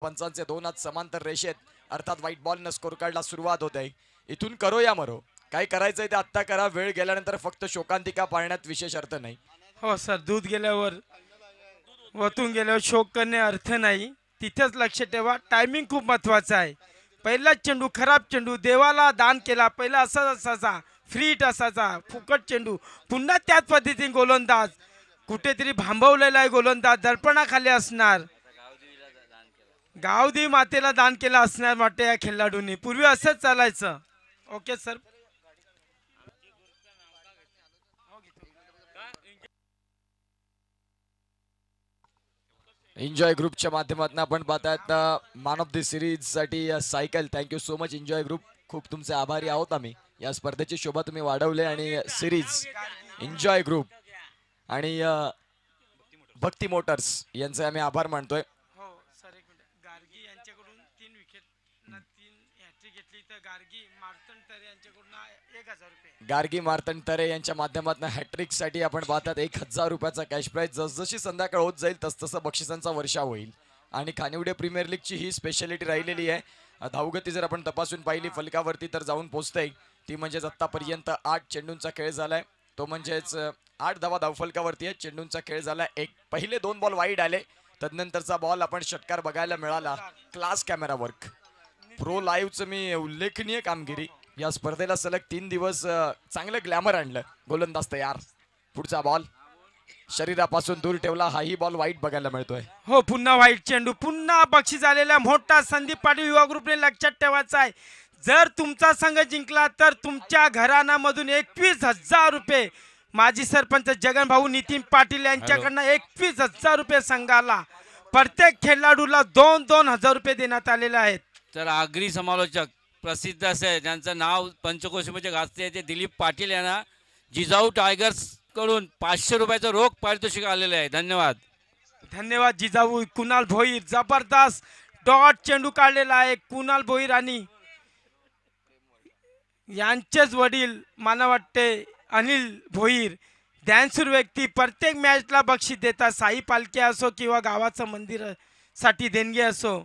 पंचांचे दोन हात समांतर रेषेत अर्थात व्हाईट बॉल न स्कोर कार्डला सुरुवात होते. इथून करो या मरो, काय करायचंय ते आत्ता करा. वेळ गेल्यानंतर फक्त शोकांतिका पाळण्यात विशेष अर्थ नाही. हो सर, दूध गेल्यावर वतून गेल्यावर शोक करणे अर्थ नाही. तिथेच लक्ष ठेवा, टायमिंग खूप महत्वाचा आहे. पहिला चेंडू खराब चेंडू देवाला दान केला, पहिला असाच असायचा, फ्रीट असायचा, फुकट चेंडू. पुन्हा त्याच पद्धतीने गोलंदाज कुठेतरी भांबवलेला आहे. गोलंदाज दर्पणाखाली असणार, गावदेवी मातेला दान केलं असणार वाटतं या खेळाडूंनी. पूर्वी असंच चालायचं. Okay sir. एन्जॉय ग्रुपच्या माध्यमातून आपण पाहतात मॅन ऑफ द सिरीज साठी cycle. Thank you so much enjoy group, खूप तुमचे आभारी आहोत आम्ही. या स्पर्धेची शोभा तुम्ही वाढवले आणि सिरीज एन्जॉय ग्रुप आणि भक्ती मोटर्स यांचे आम्ही आभार मानतोय. हो सर, एक मिनिट. गार्गी यांच्याकडून 3 विकेट 3 हॅट्रिक घेतली, तर गार्गी मार्तंड तर यांच्याकडून 1000 रुपये. गार्गी मार्तंड तरे यांच्या माध्यमातून हॅट्रिक साठी आपण पाहतात 1000 रुपयाचा कॅश प्राइज. जसजशी संध्याकाळ होत जाईल तसतसं बक्षिसांचा वर्षाव होईल आणि खानिवडे प्रीमियर लीगची ही स्पेशालिटी राहिलेली आहे. धावगती जर आपण तपासून पाहिली फलकावरती तर जाऊन पोहोचते ती म्हणजेच आतापर्यंत 8 चेंडूंचा खेळ झालाय. तो म्हणजेच 8 धावा धावफलकावरती आहे. चेंडूंचा खेळ झाला एक. पहिले 2 बॉल वाईड आले, तदनंतरचा बॉल आपण षटकार बघायला मिळाला. क्लास कॅमेरा वर्क, प्रो लाईव्हचं मी उल्लेखनीय कामगिरी. या स्पर्धेला सलग 3 दिवस चांगलं ग्लॅमर आणलं. गोलंदाज तयार, पुढचा बॉल शरीरापासून दूर ठेवला. हाही बॉल वाईट बघायला मिळतोय. हो, पुन्हा वाईट चेंडू, पुन्हा बक्षीस आलेला मोठा. संदीप पाटील युवा ग्रुपने लक्षात ठेवायचा आहे, जर तुमचा संघ जिंकला तर तुमच्या घराण्यामधून 21,000 रुपये माजी सरपंच जगन भाऊ नितीन पाटील यांच्याकडनं 21,000 रुपये संघाला. प्रत्येक खेळाडूला 2,000 रुपये देण्यात आलेले आहेत. तर आगरी समालोचक प्रसिद्ध असे ज्यांचं नाव पंचकोशीमध्ये गाजते ते दिलीप पाटील यांना जिजाऊ टायगर्स कडून 500 रुपयाचं रोख पारितोषिक आलेलं आहे. धन्यवाद. धन्यवाद जिजाऊ. कुणाल भोईर जबरदस्त डॉट चेंडू काढलेला आहे. कुणाल भोईर आणि यांचेच वडील मला वाटते अनिल भोईर ध्यानसूर व्यक्ती प्रत्येक मॅचला बक्षीस देतात. साई पालखी असो किंवा गावाचं मंदिरासाठी देणगी असो,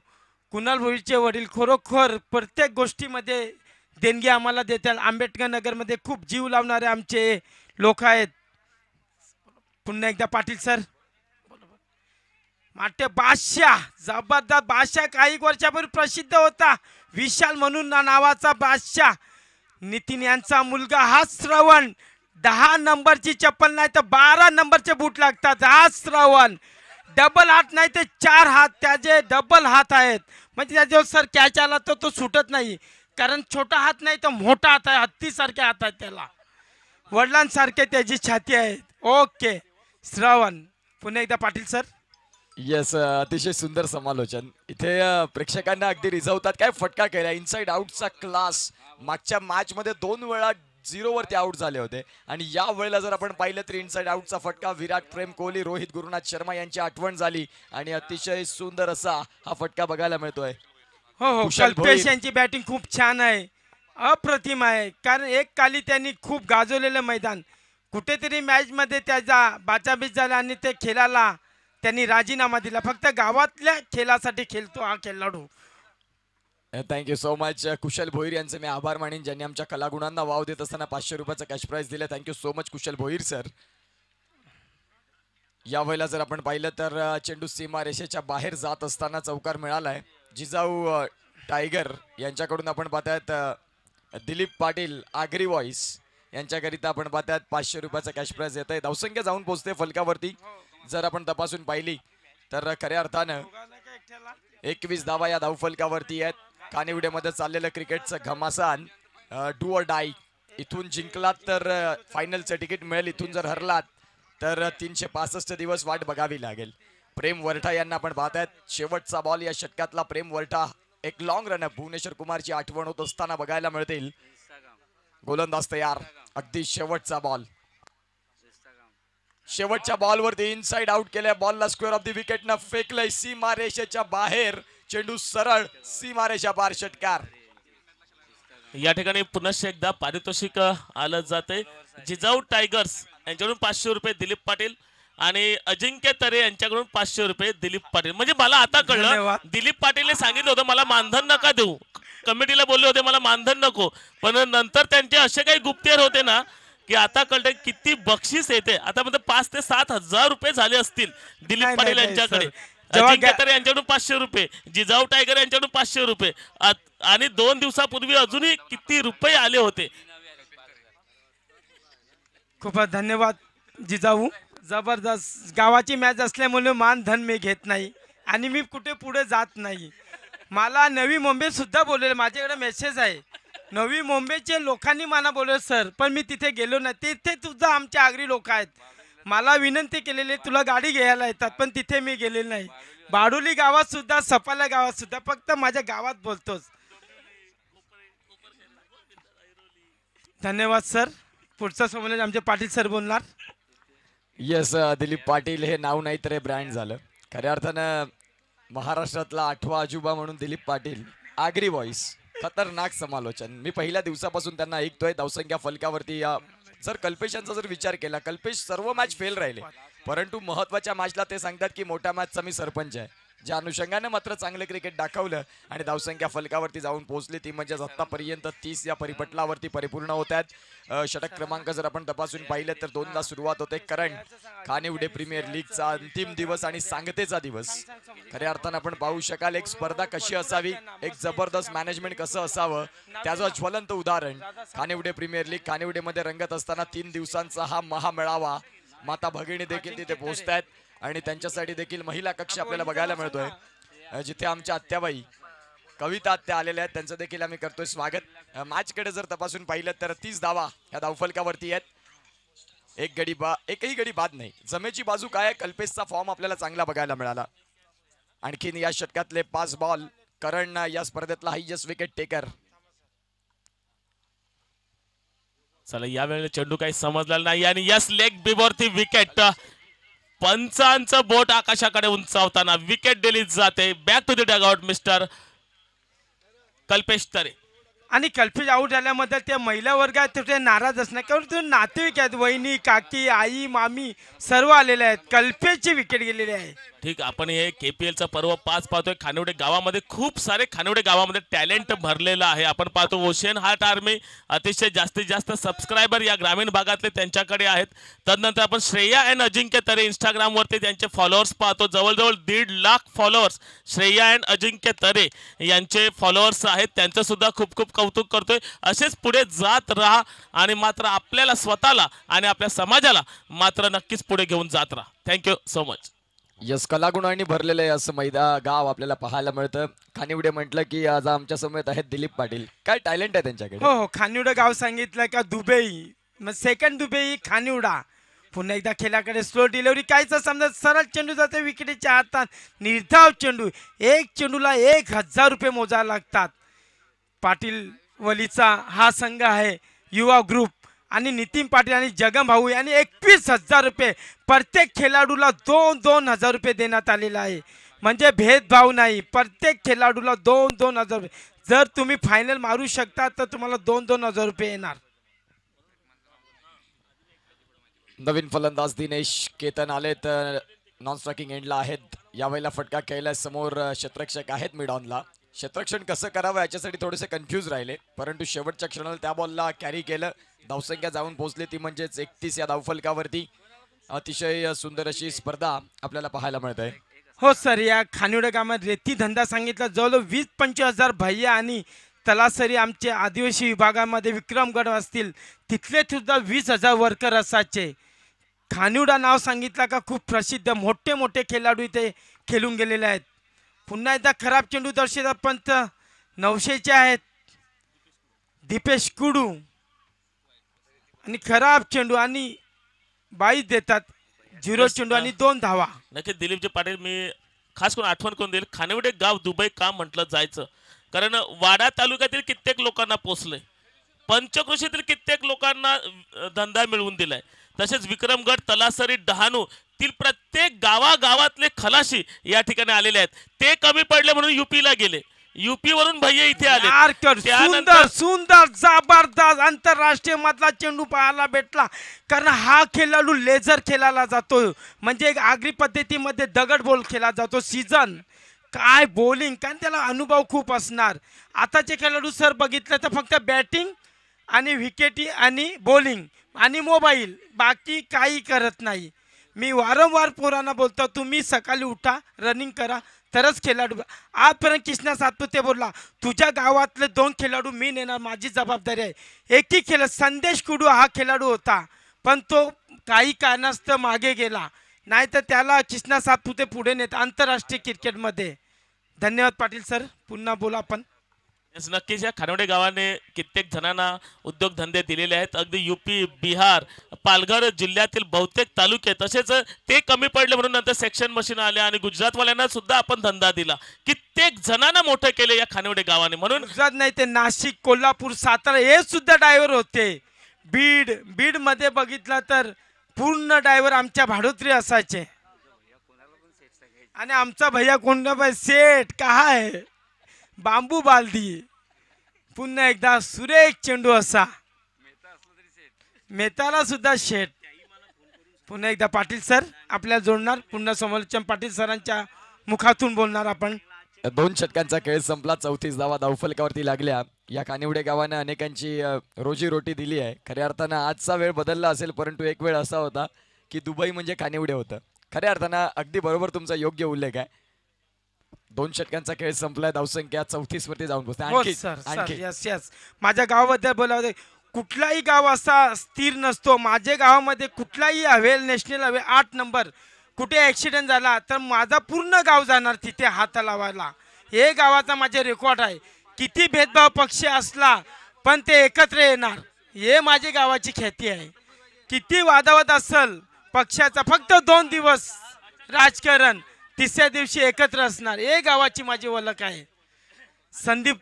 कुणाल भोईरचे वडील खरोखर प्रत्येक गोष्टीमध्ये देणगी आम्हाला देतात. आंबेडकर नगरमध्ये खूप जीव लावणारे आमचे लोक आहेत. पुन्हा एकदा पाटील सर. माटे बादशाह, जबरदस्त बादशाह काही वर्षापूर्वी प्रसिद्ध होता. विशाल म्हणून नावाचा बादशाह. नितीन यांचा मुलगा हा श्रवण. 10 नंबरची चप्पल नाही तर 12 नंबरचे बूट लागतात. हा श्रवण डबल हात नाही ते 4 हात त्याचे डबल हात आहेत. म्हणजे त्याच्यावर सर कॅच आला तर तो सुटत नाही, कारण छोटा हात नाही तर मोठा हात आहे. हत्तीसारखे हात आहेत त्याला, वडिलांसारखे त्याची छाती आहे. ओके श्रवण. पुन्हा एकदा पाटील सर. येस, अतिशय सुंदर समालोचन. इथे प्रेक्षकांना अगदी रिझवतात. काय फटका केला, इनसाइड आउटचा क्लास. मागच्या मॅच मध्ये 2 वेळा 0 वरती आउट झाले होते आणि या वेळेला जर आपण पाहिलं तर इनसाइड आउटचा फटका. विराट, प्रेम कोहली, रोहित गुरुनाथ शर्मा यांची आठवण झाली आणि अतिशय सुंदर असा हा फटका बघायला मिळतोय. हो हो, कुशल कल्पेश यांची बॅटिंग खूप छान आहे, अप्रतिम आहे. कारण एक काली त्यांनी खूप गाजवलेलं मैदान. कुठेतरी मॅच मध्ये त्याचा बाचाबीच झाला आणि ते खेळाला त्यांनी राजीनामा दिला. फक्त गावातल्या खेळासाठी खेळतो हा खेळाडू. थँक्यू सो मच कुशल भोईर यांचे मी आभार मानेन, ज्यांनी आमच्या कलागुणांना वाव देत असताना 500 रुपयाचं कॅश प्राइज दिलं. थँक्यू सो मच कुशल भोईर सर. या वेळेला जर आपण पाहिलं तर चेंडू सीमा रेषेच्या बाहेर जात असताना चौकार मिळालाय. जिजाऊ टायगर यांच्याकडून आपण पाहतायत दिलीप पाटील आगरी वॉइस यांच्याकरिता आपण पाहतायत 500 रुपयाचा कॅश प्राइज येत आहे. धावसंख्या जाऊन पोहोचते फलकावरती. जर आपण तपासून पाहिली तर खऱ्या अर्थानं 21 धावा या धावफलकावरती आहेत. कानिवडेमध्ये चाललेलं क्रिकेटचं घमासान, डू ऑर डाय. इथून जिंकलात तर फायनलचं तिकीट मिळेल, इथून जर हरलात तर 365 दिवस वाट बघावी लागेल. प्रेम वरठा यांना आपण पाहतायत. शेवटचा बॉल या षटकातला प्रेम वरठा. एक लॉंग रन भुवनेश्वर कुमारची आठवण होत असताना बघायला मिळतील. गोलंदाज तयार. अगदी शेवटचा बॉल. शेवटच्या बॉलवरती इनसाइड आउट केल्या. बॉलला स्क्वेअर ऑफ द विकेट न फेकलंय सीमा रेषेच्या बाहेर. चेंडू सरळ सीमा रेषा बाहेर. षटकार. या ठिकाणी पुन्हा एकदा पारितोषिक आलं जाते. जिजाऊ टायगर्स यांच्याकडून 500 रुपये दिलीप पाटील आणि अजिंक्य तरे यांच्याकडून 500 रुपये दिलीप पाटील. म्हणजे मला आता कळलं, धन्यवाद. दिलीप पाटीलने सांगितलं होतं मला मानधन नका देऊ, कमिटीला बोलले होते मला मानधन नको, पण नंतर त्यांचे असे काही गुप्तहेर होते ना की आता कळतं किती बक्षीस येते. आता म्हणजे 5 ते 7 हजार रुपये झाले असतील दिलीप नाही, पाटील नाही, यांच्याकडे. सर. जेव्हा अजिंक्य तरे यांच्याकडून 500 रुपये, जिजाऊ टायगर यांच्याकडून 500 रुपये आणि 2 दिवसापूर्वी अजूनही किती रुपये आले होते. खूपच धन्यवाद जिजाऊ. जबरदस्त. गावाची मॅच असल्यामुळे मानधन मी घेत नाही आणि मी कुठे पुढे जात नाही. मला नवी मुंबई सुद्धा बोलले, माझ्याकडे मेसेज आहे. नवी मुंबईचे लोकांनी मला बोलले सर, पण मी तिथे गेलो नाही. तिथे सुद्धा आमचे आगरी लोक आहेत. मला विनंती केलेली तुला गाडी घ्यायला येतात, पण तिथे मी गेले नाही. बाडोली गावात सुद्धा, सपाला गावात सुद्धा, फक्त माझ्या गावात बोलतोच. धन्यवाद सर. पुढचा समोर आमचे पाटील सर बोलणार. येस, दिलीप पाटील हे नाव नाही तर हे ब्रँड झालं. खऱ्या अर्थानं महाराष्ट्रातला 8वा अजुबा म्हणून दिलीप पाटील, आगरी व्हॉइस, खतरनाक समालोचन. मी पहिल्या दिवसापासून त्यांना ऐकतोय. धावसंख्या फलकावरती जर कल्पेशांचा जर विचार केला, कल्पेश सर्व मॅच फेल राहिले, परंतु महत्वाच्या मॅचला ते सांगतात की मोठ्या मॅचचा मी सरपंच आहे. ज्या अनुषंगाने मात्र चांगलं क्रिकेट दाखवलं आणि धावसंख्या फलकावरती जाऊन पोहोचली ती म्हणजे आतापर्यंत 30 या परिपटलावरती परिपूर्ण होत आहेत. षटक क्रमांक जर आपण तपासून पाहिलं तर 2दा सुरुवात होते. कारण खानिवडे प्रीमियर लीगचा अंतिम दिवस आणि सांगतेचा दिवस. खऱ्या अर्थानं आपण पाहू शकाल एक स्पर्धा कशी असावी, एक जबरदस्त मॅनेजमेंट कसं असावं, त्याचं ज्वलंत उदाहरण खानिवडे प्रीमियर लीग. खानिवडेमध्ये रंगत असताना 3 दिवसांचा हा महामेळावा. माता भगिनी देखील तिथे पोहोचतायत आणि त्यांच्यासाठी देखील महिला कक्ष आपल्याला बघायला मिळतोय, जिथे आमच्या आत्याबाई कविता आत्या आलेल्या आहेत. त्यांचं देखील आम्ही करतोय स्वागत. मॅचकडे जर तपासून पाहिलं तर 30 धावा या धावफलकावरती आहेत. एकही गडी बाद नाही. जमेची बाजू काय आहे, कल्पेशचा फॉर्म आपल्याला चांगला बघायला मिळाला. आणखीन या षटकातले 5 बॉल. करण या स्पर्धेतला हायेस्ट विकेट टेकर. चला यावेळेला चेंडू काही समजला नाही आणि यस लेग बिवरती विकेट. पंचांचं बोट आकाशाकडे उंचावताना विकेट दिली जाते. Back to the dugout mister Kalpesh Tare. आणि कल्पेश आऊट झाल्याबद्दल त्या महिला वर्गात तिथे नाराज असणार, कारण ते नातेवाईक आहेत. वहिनी, काकी, आई, मामी सर्व आलेले आहेत. कल्पेशची विकेट गेलेली आहे. ठीक, आपण हे KPLचं पर्व 5 पाहतोय. खानिवडे गावामध्ये खूप सारे खानिवडे गावामध्ये टॅलेंट भरलेलं आहे. आपण पाहतो ओशियन हार्ट आर्मी, अतिशय जास्तीत जास्त सबस्क्रायबर या ग्रामीण भागातले त्यांच्याकडे आहेत. तदनंतर आपण श्रेया अँड अजिंक्य तरे इंस्टाग्रामवरती त्यांचे फॉलोअर्स पाहतो. जवळजवळ 1.5 लाख फॉलोअर्स श्रेया अँड अजिंक्य तरे यांचे फॉलोअर्स आहेत. त्यांचं सुद्धा खूप खूप कौतुक करतोय. असेच पुढे जात राहा आणि मात्र आपल्याला स्वतःला आणि आपल्या समाजाला मात्र नक्कीच पुढे घेऊन जात राहा. Thank you so much. यस, कलागुणांनी भरलेलं आहे असं गाव आपल्याला पाहायला मिळतं. खानिवडे म्हटलं की आज आमच्या समोर आहेत दिलीप पाटील. काय टॅलेंट आहे त्यांच्याकडे. हो हो, खानिवडा गाव सांगितलं का दुबई, मग सेकंड दुबई खानिवडा. पुन्हा एकदा खेळाकडे स्लो डिलिव्हरी, काहीच समजा सरळ चेंडू जाते विकेटच्या हातात. निर्धाव चेंडू, एक चेंडूला 1000 रुपये मोजायला लागतात. पाटील वलीचा हा संघ आहे युवा ग्रुप आणि नितीन पाटील आणि जगन भाऊ यांनी 21,000 रुपये प्रत्येक खेळाडूला 2-2 हजार रुपये देण्यात आलेला आहे. म्हणजे भेदभाव नाही. प्रत्येक खेळाडूला 2-2 हजार रुपये. जर तुम्ही फायनल मारू शकता तर तुम्हाला 2-2 हजार रुपये येणार. नवीन फलंदाज दिनेश केतन आले तर नॉन स्ट्रायकिंग एंडला आहेत. यावेळेला फटका खेळल्या समोर क्षेत्ररक्षक आहेत मिड ऑनला. क्षेत्ररक्षण कसं करावं याच्यासाठी थोडेसे कन्फ्यूज राहिले, परंतु शेवटच्या क्षणाला त्या बॉलला कॅरी केलं. धावसंख्या जाऊन पोहोचली ती म्हणजेच 31 या धावफलकावरती. अतिशय सुंदर अशी स्पर्धा आपल्याला पाहायला मिळत आहे. हो सर, या खानिवडा गावात रेती धंदा सांगितला जवळ 20-25 हजार भैया आणि तलासरी आमचे आदिवासी विभागामध्ये विक्रमगड असतील तिथले सुद्धा 20,000 वर्कर असायचे. खानिवडा नाव सांगितलं का खूप प्रसिद्ध मोठे मोठे खेळाडू इथे खेळून गेलेले आहेत. पुन्हा एकदा खराब चेंडू दर्शवतात पंत 900चे आहेत दीपेश कुडू आणि खराब चेंडू आणि 22 देतात. 0 चेंडू आणि 2 धावा. नक्कीच दिलीपजी पाटील मी खास करून आठवण करून देईल. खानिवडे गाव दुबई का म्हटलं जायचं, कारण वाडा तालुक्यातील कित्येक लोकांना पोचलंय, पंचकृषीतील कित्येक लोकांना धंदा मिळवून दिलाय. तसेच विक्रमगड, तलासरी, डहाणू तील प्रत्येक गावागावातले खलाशी या ठिकाणी आलेले आहेत. ते कमी पडले म्हणून UPला गेले, युपी वरून भैया इथे आले यार, सुंदर सुंदर जबरदस्त आंतरराष्ट्रीय मधला चेंडू पाहायला भेटला. कारण हा खेळाडू लेझर खेळायला जातो, म्हणजे एक आगरी पद्धतीमध्ये दगड बॉल खेळला जातो. सीझन काय बॉलिंग, कारण त्याला अनुभव खूप असणार. आताचे खेळाडू सर बघितलं तर फक्त बॅटिंग आणि विकेटी आणि बॉलिंग आणि मोबाईल, बाकी काही करत नाही. मी वारंवार पोरांना बोलतो, तुम्ही सकाळी उठा, रनिंग करा, तरच खेळाडू. आजपर्यंत कृष्णा सातपुते बोलला, तुझ्या गावातले 2 खेळाडू मी नेणार, माझी जबाबदारी आहे. एकही खेळ संदेश कुडू हा खेळाडू होता, पण तो काही कारणास्तव मागे गेला, नाही तर त्याला कृष्णा सातपुते पुढे नेत आंतरराष्ट्रीय क्रिकेटमध्ये. धन्यवाद पाटील सर, पुन्हा बोला आपण. Yes, नक्कीच या खानवडे गावाने कित्येक जणांना उद्योगधंदे दिलेले आहेत. अगदी युपी, बिहार, पालघर जिल्ह्यातील बहुतेक तालुके, तसेच ते कमी पडले म्हणून नंतर सेक्शन मशीन आले आणि गुजरातवाल्यांना सुद्धा आपण धंदा दिला. कित्येक जणांना मोठे केले या खानवडे गावाने. म्हणून गुजरात नाही ते नाशिक, कोल्हापूर, सातारा हे सुद्धा ड्रायव्हर होते. बीड मध्ये बघितलं तर पूर्ण ड्रायव्हर आमच्या भाडोत्री असायचे. आणि आमचा भैया कोंडाबाई सेठ काय बांबू बालदी, पुन्हा एकदा सुरेख चेंडू असा, मेहताला सुद्धा शेठ. पुन्हा एकदा पाटील सर आपल्याला जोडणार, पुन्हा समालोचन पाटील सरांच्या मुखातून बोलणार आपण. 2 षटकांचा खेळ संपला. 34 धावा धावफलकावरती लागल्या. या कानिवडे गावानं अनेकांची रोजीरोटी दिली आहे. खऱ्या अर्थानं आजचा वेळ बदलला असेल, परंतु एक वेळ असा होता की दुबई म्हणजे कानिवडे होतं. खऱ्या अर्थानं अगदी बरोबर तुमचा योग्य उल्लेख आहे. 2 षटकांचा खेळ संपलाय. धावसंख्या 34 वरती जाऊन पोहोचते. हो सर, सर, यस यस. माझ्या गावाबद्दल बोलावं, कुठलाही गाव असा स्थिर नसतो. माझ्या गावामध्ये कुठलाही हवेल, नॅशनल हवे 8 नंबर कुठे ॲक्सिडेंट झाला तर माझा पूर्ण गाव जाणार तिथे हात लावायला. हे गावाचा माझे रेकॉर्ड आहे. किती भेदभाव पक्ष असला पण ते एकत्र येणार, हे माझ्या गावाची ख्याती आहे. किती वादावाद असल पक्षाचा, फक्त 2 दिवस राजकारण, तिसऱ्या दिवशी एकत्र असणार, हे गावाची माझी ओळख आहे. संदीप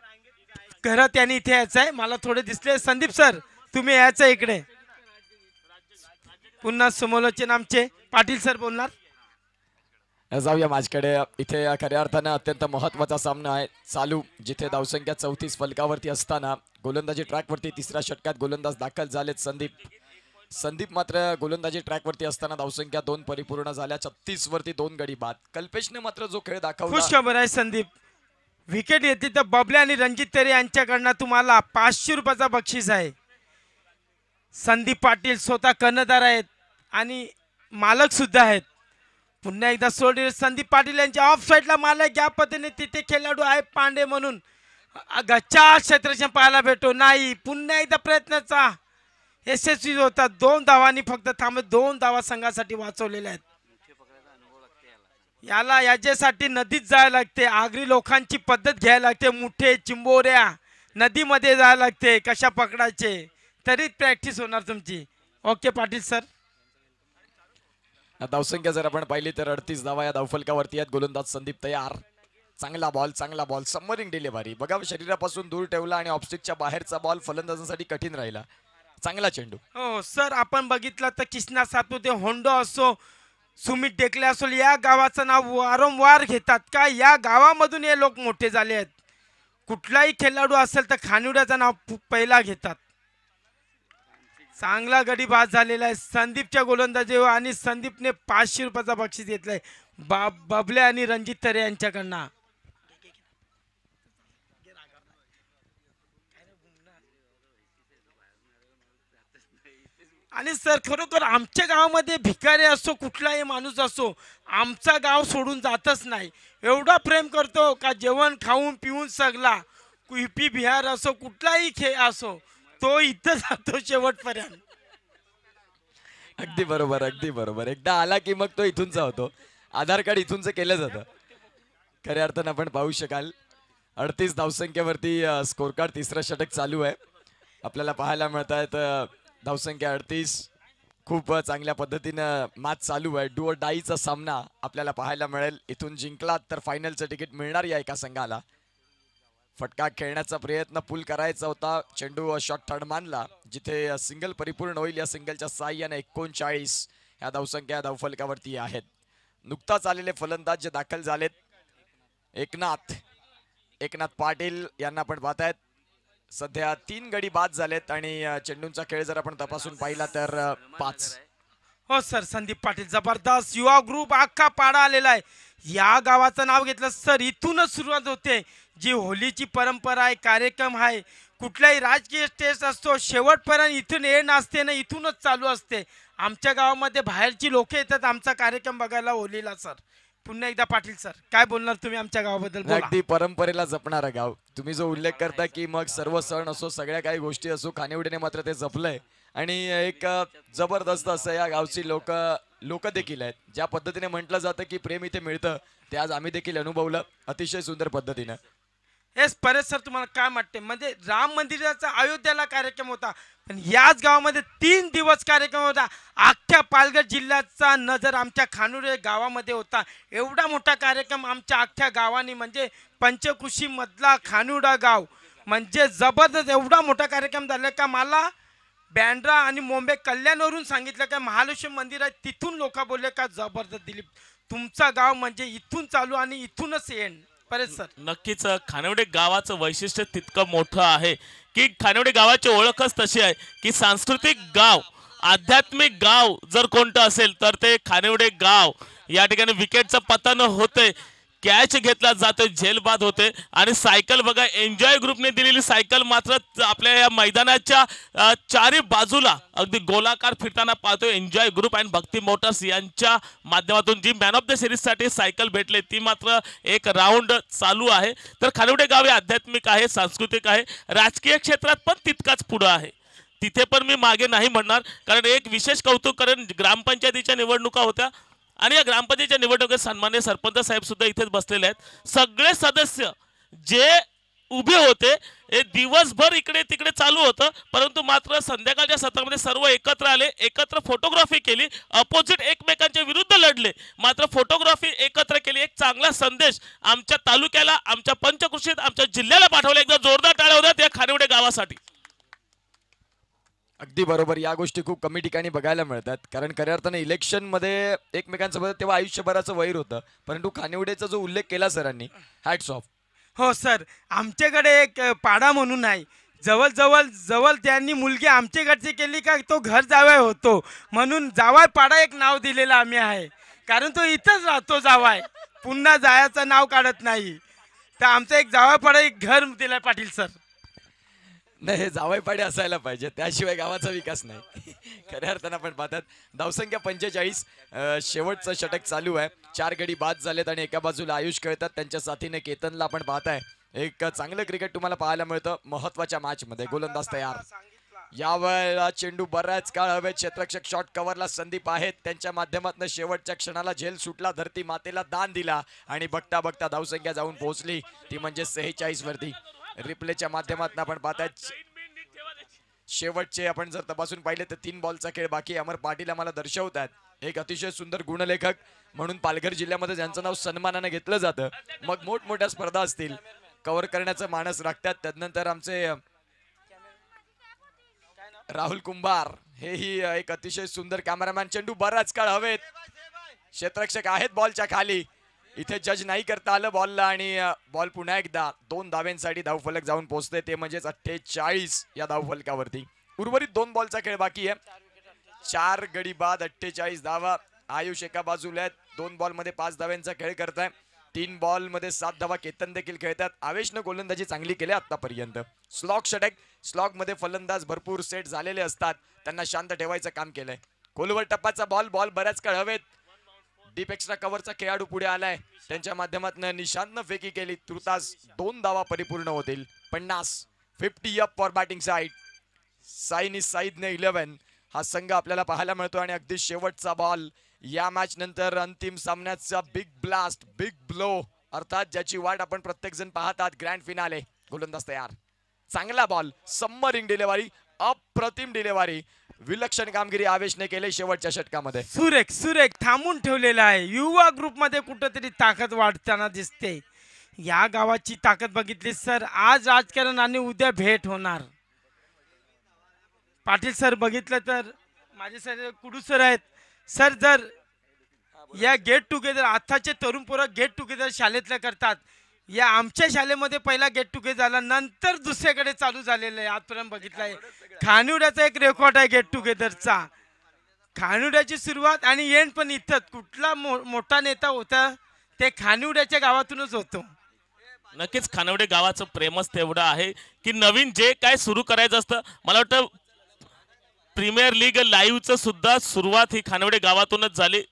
घरात यांनी इथे यायचं आहे, मला थोडे दिसले. संदीप सर तुम्ही यायचं इकडे. पुन्हा समालोचन आमचे पाटील सर बोलणार. जाऊया माझ्याकडे. इथे खऱ्या अर्थानं अत्यंत महत्वाचा सामना आहे चालू, जिथे धावसंख्या 34 फलकावरती असताना गोलंदाजी ट्रॅकवरती 3ऱ्या षटकात गोलंदाज दाखल झालेत संदीप मात्र गोलंदाजी ट्रॅकवरती असताना धावसंख्या 2 परिपूर्ण झाल्या. 36 वरती 2 गडी बाद. कल्पेशने मात्र जो खेळ दाखवला, खुश खबर आहे संदीप. विकेट येते तर बबले आणि रणजित तेरे यांच्याकडनं तुम्हाला 500 रुपयाचा बक्षीस आहे. संदीप पाटील स्वतः कर्णधार आहेत आणि मालक सुद्धा आहेत. पुन्हा एकदा सोडले संदीप पाटील यांच्या ऑफ साईडला मालक, या पद्धतीने तिथे खेळाडू आहे पांडे म्हणून गच्चा क्षेत्ररक्षण पाहायला भेटो नाही. पुन्हा एकदा प्रयत्नाचा यशस्वी होता. 2 धावांनी फक्त थांबत 2 धावा संघासाठी वाचवलेल्या आहेत. याच्यासाठी नदीत जायला लागते, आगरी लोकांची पद्धत घ्यायला लागते, मुठे चिंबोऱ्या नदीमध्ये जायला लागते, कशा पकडायचे, तरी प्रॅक्टिस होणार तुमची. Okay Patil sir. धावसंख्या जर आपण पाहिली तर 38 धावा या धावफलकावरती आहेत. गोलंदाज संदीप तयार. चांगला बॉल, सबमरिंग डिलिव्हरी बघा, शरीरापासून दूर ठेवला आणि ऑफस्टिकच्या बाहेरचा बॉल फलंदाजांसाठी कठीण राहिला. चांगला चेंडू. हो सर, आपण बघितलं तर कृष्णा सातपुते, होंडो असो, सुमित टेकले असो, या गावाचं नाव वारंवार घेतात. का या गावामधून हे लोक मोठे झाले आहेत. कुठलाही खेळाडू असेल तर खानिवड्याचं नाव पहिला घेतात. चांगला गडी बाद झालेला आहे संदीपच्या गोलंदाजीवर आणि संदीपने 500 रुपयाचा बक्षीस घेतलाय बबले आणि रणजित तरे यांच्याकडनं. आणि सर खरोखर आमच्या गावामध्ये भिकारी असो, कुठलाही माणूस असो, आमचा गाव सोडून जातच नाही. एवढा प्रेम करतो का जेवण खाऊन पिऊन सगळा, युपी बिहार असो, कुठलाही खेळ असो, तो इथं जातो शेवटपर्यंत. अगदी बरोबर. एकदा आला की मग तो इथूनचा होतो. आधार कार्ड इथूनच केलं जातं. खऱ्या अर्थानं आपण पाहू शकाल 38 धावसंख्येवरती स्कोर कार्ड. 3रं षटक चालू आहे. आपल्याला पाहायला मिळत आहेत धावसंख्या 38. खूप चांगल्या पद्धतीनं मॅच चालू आहे. डू ऑर डाईचा सामना आपल्याला पाहायला मिळेल. इथून जिंकलात तर फायनलचं तिकीट मिळणार या एका संघाला. फटका खेळण्याचा प्रयत्न पुल करायचा होता, चेंडू शॉट थर्ड मानला, जिथे सिंगल परिपूर्ण होईल. या सिंगलच्या साह्याने 39 ह्या धावसंख्या धावफलकावरती आहेत. नुकताच आलेले फलंदाज जे दाखल झालेत, एकनाथ पाटील यांना आपण पाहतायत. सध्या 3 गडी बाद झालेत आणि चेंडूंचा खेळ जर आपण तपासून पाहिला तर 5. हो सर, संदीप पाटील जबरदस्त युवा ग्रुप अख्खा पाडा आलेला आहे. या गावाचं नाव घेतलं सर, इथूनच सुरुवात होते. जी होलीची परंपरा आहे, कार्यक्रम आहे, कुठलाही राजकीय स्टेज असतो, शेवटपर्यंत इथून येण असते ना, इथूनच चालू असते. आमच्या गावामध्ये बाहेरची लोक येतात आमचा कार्यक्रम बघायला होलीला. सर पुन्हा एकदा पाटील सर काय बोलणार तुम्ही आमच्या गावाबद्दल? बोला. अगदी परंपरेला जपणारं गाव. तुम्ही जो उल्लेख करता की मग सर्व सण असो, सगळ्या काही गोष्टी असो, खानिवडीने मात्र ते जपलंय. आणि एक जबरदस्त असं या गावची लोक देखील आहेत. ज्या पद्धतीने म्हटलं जातं की प्रेम इथे मिळतं, ते आज आम्ही देखील अनुभवलं अतिशय सुंदर पद्धतीनं. येस परेश सर, तुम्हाला काय वाटते? म्हणजे राम मंदिराचा अयोध्याला कार्यक्रम होता, पण याच गावामध्ये 3 दिवस कार्यक्रम होता. अख्ख्या पालघर जिल्ह्याचा नजर आमच्या खानुरे गावामध्ये होता. एवढा मोठा कार्यक्रम आमच्या अख्ख्या गावाने, म्हणजे पंचकुशी मधला खानुडा गाव म्हणजे जबरदस्त एवढा मोठा कार्यक्रम झाला का मला बँड्रा आणि मुंबई कल्याणवरून सांगितलं का महालक्ष्मी मंदिर आहे, तिथून लोक बोलले का जबरदस्त दिलीप तुमचा गाव म्हणजे इथून चालू आणि इथूनच एंड. परेश सर नक्कीच खानिवडे गावाचं वैशिष्ट्य तितकं मोठं आहे की खानिवडे गावाची ओळखच तशी आहे की सांस्कृतिक गाव, आध्यात्मिक गाव जर कोणतं असेल तर ते खानिवडे गाव. या ठिकाणी विकेटचं पतन होते, कॅच घेतला जातोय, झेलबाद होते आणि सायकल बघा, एन्जॉय ग्रुपने दिलेली सायकल मात्र आपल्या या मैदानाच्या चारी बाजूला अगदी गोलाकार फिरताना पाहतोय एन्जॉय ग्रुप आणि भक्ती मोटर्स यांच्या माध्यमातून जी मॅन ऑफ द सिरीजसाठी सायकल भेटले ती मात्र एक राऊंड चालू आहे. तर खानिवडे गाव हे आध्यात्मिक आहे, सांस्कृतिक आहे, राजकीय क्षेत्रात पण तितकाच पुढं आहे. तिथे पण मी मागे नाही म्हणणार, कारण एक विशेष कौतुक करेन, ग्रामपंचायतीच्या निवडणुका होत्या आणि या ग्रामपंचायतीच्या निवडणुकीत सन्मान्य सरपंच साहेब सुद्धा इथेच बसलेले आहेत. सगळे सदस्य जे उभे होते हे दिवसभर इकडे तिकडे चालू होतं, परंतु मात्र संध्याकाळच्या सत्रामध्ये सर्व एकत्र आले, एकत्र फोटोग्राफी केली, अपोजिट एकमेकांच्या विरुद्ध लढले, मात्र फोटोग्राफी एकत्र केली. एक चांगला संदेश आमच्या तालुक्याला, आमच्या पंचकृषीत, आमच्या जिल्ह्याला पाठवला. एकदा जोरदार टाळ्या होत्या या खानिवडे गावासाठी. अगदी बरोबर. या गोष्टी खूप कमी ठिकाणी बघायला मिळतात, कारण खऱ्या अर्थाने इलेक्शनमध्ये एकमेकांसोबत तेव्हा आयुष्यभराचं वैर होतं, परंतु खानिवडेचा जो उल्लेख केला सरांनी, हॅट्स ऑफ. हो सर, आमच्याकडे एक पाडा म्हणून आहे, जवळ त्यांनी मुलगी आमच्याकडची केली का तो घर जावाय होतो, म्हणून जावाय पाडा एक नाव दिलेलं आम्ही आहे, कारण तो इथंच राहतो जावाय, पुन्हा जायचं नाव काढत नाही. तर आमचा एक जावाय पाडा एक घर दिलाय पाटील सर. नाही, हे जावईपाडे असायला पाहिजे, त्याशिवाय गावाचा विकास नाही. खऱ्या अर्थानं आपण पाहतात धावसंख्या 45, शेवटचं षटक चालू आहे. 4 गडी बाद झालेत आणि एका बाजूला आयुष खेळतात, त्यांच्या साथीने केतनला आपण पाहताय. एक चांगलं क्रिकेट तुम्हाला पाहायला मिळतं महत्वाच्या मॅच मध्ये. गोलंदाज तयार. यावेळेला चेंडू बऱ्याच काळ हवेत, क्षेत्ररक्षक शॉट कव्हरला संदीप आहेत, त्यांच्या माध्यमातून शेवटच्या क्षणाला झेल सुटला, धरती मातेला दान दिला आणि बघता बघता धावसंख्या जाऊन पोहोचली ती म्हणजे 46 वरती. रिप्लेच्या माध्यमातून आपण पाहताय शेवटचे आपण जर तपासून पाहिले तर 3 बॉलचा खेळ बाकी. अमर पाटील आम्हाला दर्शवतात एक अतिशय सुंदर गुणलेखक म्हणून पालघर जिल्ह्यामध्ये ज्यांचं नाव सन्मानाने घेतलं जातं. मग मोठमोठ्या स्पर्धा असतील कव्हर करण्याचं मानस राखतात. त्यानंतर आमचे राहुल कुंभार हेही एक अतिशय सुंदर कॅमेरामॅन. चेंडू बराच काळ हवेत, क्षेत्ररक्षक आहेत बॉलच्या खाली, इथे जज नाही करता आलं बॉलला आणि बॉल पुन्हा एकदा 2 धाव्यांसाठी धावफलक जाऊन पोहोचते, ते म्हणजेच 48 या धावफलकावरती. उर्वरित 2 बॉलचा खेळ बाकी आहे. 4 गडी बाद, 48 धावा. आयुष एका बाजूला आहेत, 2 बॉल मध्ये 5 धाव्यांचा खेळ करताय, 3 बॉल मध्ये 7 धावा केतन देखील खेळतात. आवेशनं गोलंदाजी चांगली केली आतापर्यंत. स्लॉग षटक, स्लॉग मध्ये फलंदाज भरपूर सेट झालेले असतात, त्यांना शांत ठेवायचं काम केलंय. खोलवर टप्पाचा बॉल बऱ्याच काळ हवेत. डीप एक्स्ट्रा कव्हरचा खेळाडू पुढे आलाय, त्यांच्या माध्यमातून निशांतनं फेकी केली. तुर्तास 2 धावा परिपूर्ण होतील. 50 अप फॉर बॅटिंग साइड. साईदने 11 हा संघ आपल्याला पाहायला मिळतो आणि अगदी शेवटचा बॉल या मॅच नंतर अंतिम सामन्याचा बिग ब्लास्ट, बिग ब्लो, अर्थात ज्याची वाट आपण प्रत्येक जण पाहतात, ग्रँड फिनाले. गोलंदाज तयार. चांगला बॉल, सम्मरिंग डिलेवरी, अप्रतिम डिलेवरी, विलक्षण कामगिरी आवेशने केले शेवटच्या षटकामध्ये. सुरेख थांबून ठेवलेला आहे. युवा ग्रुप मध्ये कुठेतरी ताकद वाढताना दिसते. या गावाची ताकद बघितली सर, आज राजकारण आणि उद्या भेट होणार. पाटील सर बघितलं तर माझे सर कुडू सर आहेत सर, जर या गेट टुगेदर आताचे तरुण पोरं गेट टुगेदर शाळेतलं करतात, या आमच्या शाळेमध्ये पहिला गेट टुगेदर झाला, नंतर दुसऱ्याकडे चालू झालेलं आहे. आजपर्यंत बघितलंय खानिवड्याचा एक रेकॉर्ड आहे गेट टुगेदरचा. खानिवड्याची सुरुवात आणि एंड पण इथंच. कुठला मोठा नेता होता ते खानिवड्याच्या गावातूनच होतो. नक्कीच खानवडे गावाचं प्रेमच तेवढं आहे की नवीन जे काय सुरू करायचं असतं, मला वाटतं प्रीमियर लीग लाईव्हचं सुद्धा सुरुवात ही खानवडे गावातूनच झाली.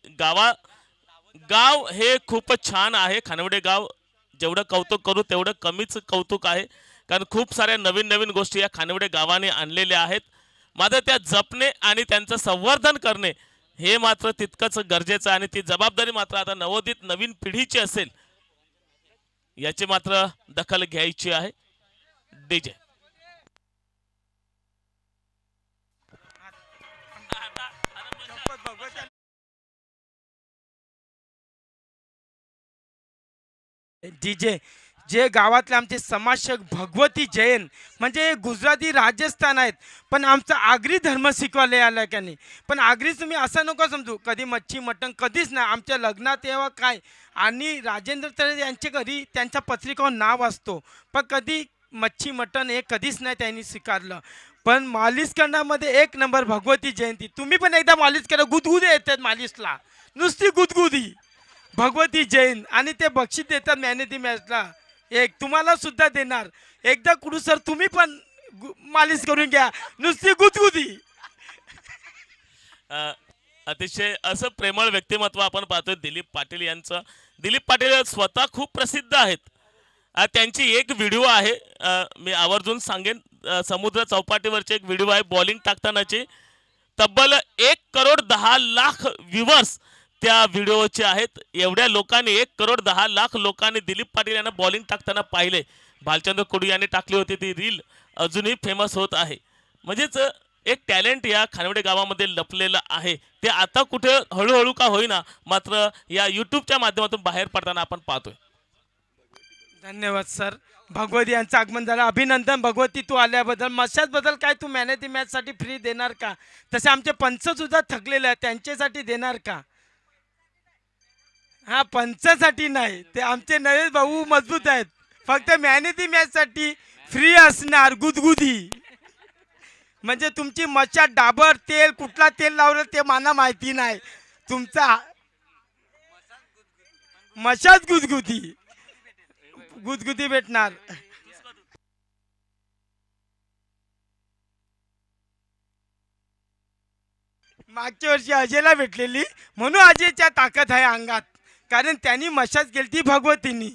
गाव हे खूपच छान आहे. खानवडे गाव जेवढं कौतुक करू तेवढं कमीच कौतुक आहे, कारण खूप साऱ्या नवीन नवीन गोष्टी या खानवडे गावाने आणलेल्या आहेत. मात्र त्या जपणे आणि त्यांचं संवर्धन करणे हे मात्र तितकंच गरजेचं आहे आणि ती जबाबदारी मात्र आता नवोदित नवीन पिढीची असेल, याची मात्र दखल घ्यायची आहे. डीजे डीजे जे गावातले आमचे समाजसेवक भगवती जैन म्हणजे गुजराती राजस्थान आहेत, पण आमचा आगरी धर्म शिकवायला आला का नाही. पण आगरी तुम्ही असं नको समजू, कधी मच्छी मटण कधीच नाही. आमच्या लग्नात तेव्हा काय आणि राजेंद्र तळे यांच्या घरी त्यांच्या पत्रिकावर नाव असतो, पण कधी मच्छी मटण हे कधीच नाही त्यांनी स्वीकारलं. पण मालिश करण्यामध्ये एक नंबर भगवती जयंती. तुम्ही पण एकदा मालिश करा, गुदगुदी येतात मालिशला, नुसती गुदगुदी. भगवती जैन आणि ते बक्षीस देतात मॅन ऑफ द मॅचला, एक तुम्हाला सुद्धा देणार. एकदा कुडू सर तुम्ही पण मालिश करून घ्या, नुसती गुदगुदी. अतिशय असं प्रेमळ व्यक्तिमत्व आपण पाहतोय दिलीप पाटील यांचं. दिलीप पाटील स्वतः खूप प्रसिद्ध आहेत. त्यांची एक व्हिडिओ आहे, मी आवर्जून सांगेन, समुद्र चौपाटीवरची एक व्हिडिओ आहे बॉलिंग टाकतानाची. तब्बल 1,10,00,000 व्ह्यूवर्स त्या व्हिडिओचे आहेत. एवढ्या लोकांनी 1,10,00,000 लोकांनी दिलीप पाटील यांना बॉलिंग टाकताना पाहिले. भालचंद्र कुडू यांनी टाकली होती ती रील, अजूनही फेमस होत आहे. म्हणजेच एक टॅलेंट या खानवडे गावामध्ये लपलेलं आहे. ते आता कुठे हळूहळू का होईना मात्र या यूट्यूबच्या माध्यमातून बाहेर पडताना आपण पाहतोय. धन्यवाद सर. भगवती यांचं आगमन झालं, अभिनंदन भगवती तू आल्याबद्दल. मशाजबद्दल काय तू मॅन ऑफ द मॅचसाठी फ्री देणार का? तसे आमचे पंच सुद्धा थकलेले आहेत, त्यांच्यासाठी देणार का? हा, पंचासाठी नाही, ते आमचे नरेश भाऊ मजबूत आहेत. फक्त मॅन ऑफ द मॅचसाठी फ्री असणार गुदगुदी. म्हणजे तुमची मच्छा डाबर तेल कुठला तेल लावलं ते मला माहिती नाही, तुमचा मशाच गुदगुदी गुदगुदी भेटणार. मागच्या वर्षी अजयला भेटलेली म्हणून अजयच्या ताकद आहे अंगात, कारण त्यांनी मशाज केली भगवतींनी.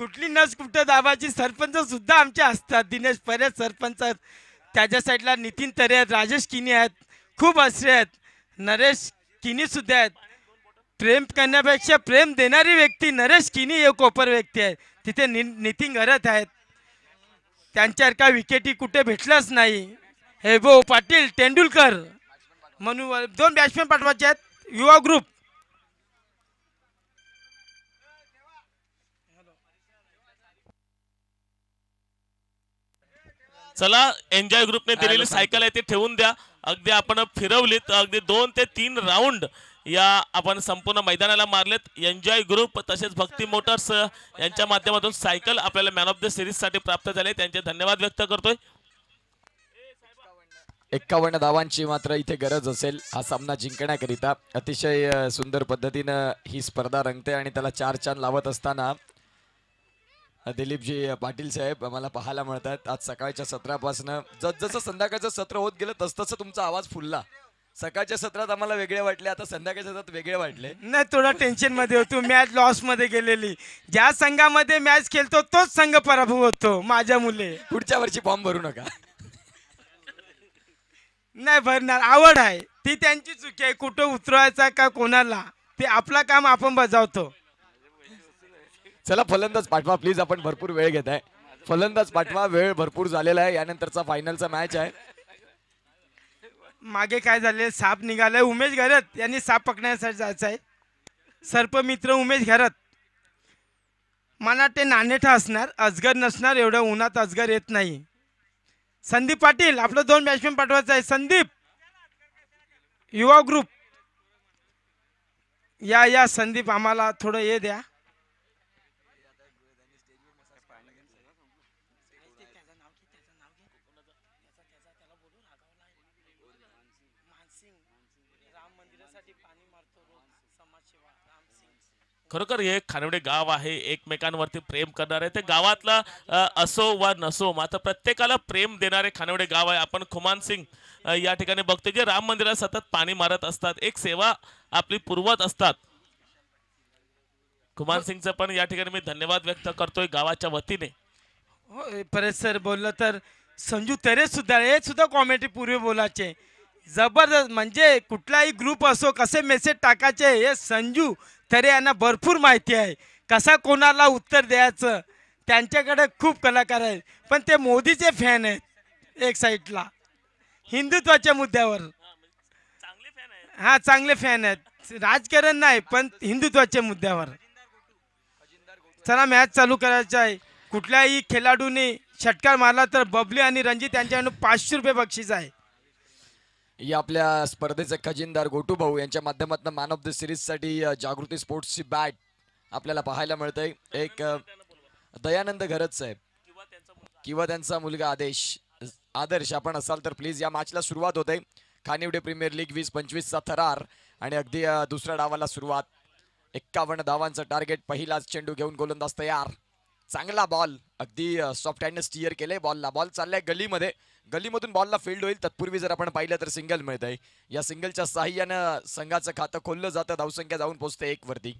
कुठली नस कुठं दाबाची. सरपंच सुद्धा आमचे असतात, दिनेश परेश सरपंच आहेत, त्याच्या साईडला नितीन तरे आहेत, राजेश किनी आहेत, खूप असे आहेत, नरेश किनी सुद्धा आहेत. प्रेम करण्यापेक्षा प्रेम देणारी व्यक्ती नरेश किनी एक कोपर व्यक्ती आहे. तिथे नितीन घरत आहेत, त्यांच्यासारखा विकेटी कुठे भेटलाच नाही. हेबो पाटील तेंडुलकर म्हणून 2 बॅट्समॅन पाठवायचे आहेत युवा ग्रुप. चला, एन्जॉय ग्रुपने दिलेली सायकल आहे ते ठेवून द्या. अगदी आपण फिरवलीत, अगदी 2 ते 3 राऊंड या आपण संपूर्ण मैदानाला मारलेत. एन्जॉय ग्रुप तसेच भक्ती मोटर्स यांच्या माध्यमातून सायकल आपल्याला मॅन ऑफ द सिरीज साठी प्राप्त झाले, त्यांचे धन्यवाद व्यक्त करतोय. 51 धावांची मात्र इथे गरज असेल हा सामना जिंकण्याकरिता. अतिशय सुंदर पद्धतीनं ही स्पर्धा रंगते आणि त्याला 4 चांद लावत असताना दिलीपजी पाटील साहेब आम्हाला पाहायला मिळतात. आज सकाळच्या सत्रापासून जसं संध्याकाळचं सत्र होत गेलं तसं तुमचा आवाज फुलला. सकाळच्या सत्रात आम्हाला वेगळे वाटले, आता संध्याकाळच्या सत्रात वेगळे वाटले. नाही, थोडा टेन्शन मध्ये होतो, मॅच लॉस मध्ये गेलेली. ज्या संघामध्ये मॅच खेळतो तोच संघ पराभव होतो माझ्या मुले. पुढच्या वर्षी फॉर्म भरू नका. नाही भरणार, आवड आहे ती त्यांची चुकी आहे. कुठं उतरवायचा का कोणाला, ते आपला काम आपण बजावतो. चला फलंदाज पाठवा प्लीज, आपण भरपूर वेळ घेत आहे. फलंदाज पाठवा, वेळ भरपूर झालेला आहे. यानंतरचा फायनलचा मॅच आहे. मागे काय झाले, साप निघालाय. उमेश घरत यांनी साप पकडण्यासाठी जायचं आहे. सर्पमित्र उमेश घरत. मला ते नाणेठा असणार, अजगर नसणार. एवढ्या उन्हात अजगर येत नाही. संदीप पाटील आपलं 2 बॅट्समॅन पाठवायचं आहे. संदीप युवा ग्रुप या संदीप आम्हाला थोडं हे द्या. खरोखर हे खानवडे गाव आहे, एकमेकांवरती प्रेम करणारे ते गावातला असो वा नसो मात्र प्रत्येकाला प्रेम देणारे खानवडे गाव आहे. आपण खुमान सिंग या ठिकाणी बघतो जे राम मंदिरात सतत पाणी मारत असतात, एक सेवा आपली पुरवत असतात. खुमान सिंगचं पण या ठिकाणी मी धन्यवाद व्यक्त करतोय गावाच्या वतीने. हो परेश सर बोललं तर संजू तरे सुद्धा हे सुद्धा कॉमेंट्री पूर्वी बोलायचे जबरदस्त. म्हणजे कुठलाही ग्रुप असो कसे मेसेज टाकायचे हे संजू तरे यांना भरपूर माहिती आहे. कसा कोणाला उत्तर द्यायचं त्यांच्याकडे खूप कलाकार आहेत. पण ते मोदीचे फॅन आहेत एक साईडला हिंदुत्वाच्या मुद्द्यावर. हा चांगले फॅन आहेत, राजकारण नाही पण हिंदुत्वाच्या मुद्द्यावर. चला मॅच चालू करायचं आहे. कुठल्याही खेळाडूने षटकार मारला तर बबली आणि रणजित यांच्याकडून 500 रुपये बक्षीस आहे. या आपल्या स्पर्धेचे खजिनदार गोटू भाऊ यांच्या माध्यमातून मॅन ऑफ द सिरीज साठी जागृती स्पोर्ट्सची बॅट आपल्याला पाहायला मिळते. एक दयानंद घरत साहेब किंवा त्यांचा मुलगा आदर्श आपण असाल तर प्लीज. या मॅचला सुरुवात होते. खानिवडे प्रीमियर लीग 20-25चा थरार आणि अगदी दुसऱ्या डावाला सुरुवात. 51 धावांचं टार्गेट. पहिलाच चेंडू घेऊन गोलंदाज तयार. चांगला बॉल अगदी सॉफ्ट हँडने स्टिअर केले बॉलला. बॉल चाललाय गलीमध्ये, गलीमधून बॉलला फील्ड होईल. तत्पूर्वी जर आपण पाहिलं तर सिंगल मिळत आहे. या सिंगलच्या साहाय्यानं संघाचं खातं खोललं जातं. धावसंख्या जाऊन पोहोचते 1 वरती.